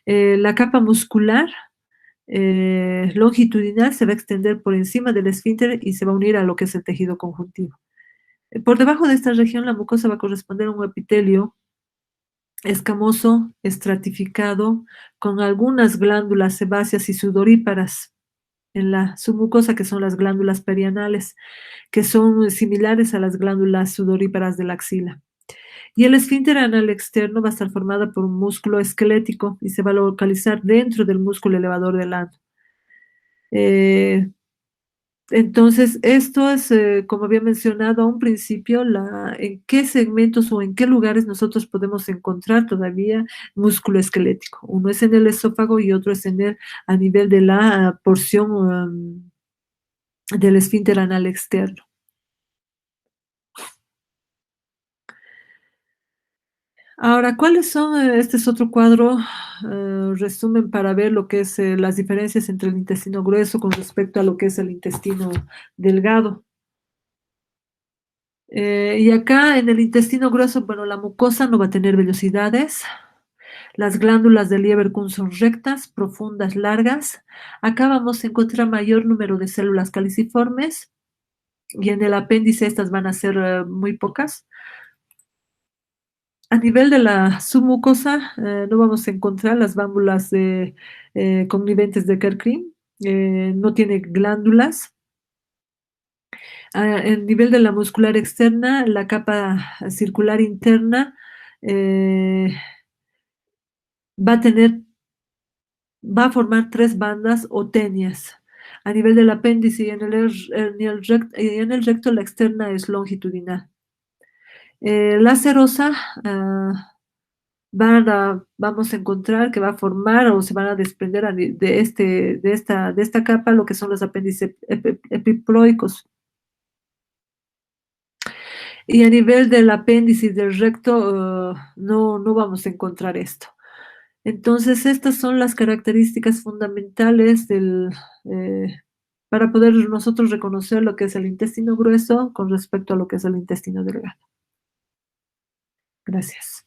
S1: La capa muscular longitudinal se va a extender por encima del esfínter y se va a unir a lo que es el tejido conjuntivo. Por debajo de esta región, la mucosa va a corresponder a un epitelio escamoso, estratificado, con algunas glándulas sebáceas y sudoríparas en la submucosa, que son las glándulas perianales, que son similares a las glándulas sudoríparas de la axila. Y el esfínter anal externo va a estar formado por un músculo esquelético y se va a localizar dentro del músculo elevador del ano. Entonces, esto es, como había mencionado a un principio, en qué segmentos o en qué lugares nosotros podemos encontrar todavía músculo esquelético. Uno es en el esófago y otro es a nivel de la porción del esfínter anal externo. Ahora, ¿cuáles son? Este es otro cuadro, resumen para ver lo que es las diferencias entre el intestino grueso con respecto a lo que es el intestino delgado. Y acá en el intestino grueso, bueno, la mucosa no va a tener vellosidades. Las glándulas de Lieberkühn son rectas, profundas, largas. Acá vamos a encontrar mayor número de células caliciformes y en el apéndice estas van a ser muy pocas. A nivel de la submucosa, no vamos a encontrar las válvulas conniventes de Kerkring, no tiene glándulas. A nivel de la muscular externa, la capa circular interna eh, va a tener, va a formar tres bandas o tenias. A nivel del apéndice y en el recto, la externa es longitudinal. La serosa vamos a encontrar que va a formar o se van a desprender de esta capa lo que son los apéndices epiploicos. Y a nivel del apéndice y del recto, no vamos a encontrar esto. Entonces, estas son las características fundamentales para poder nosotros reconocer lo que es el intestino grueso con respecto a lo que es el intestino delgado. Gracias.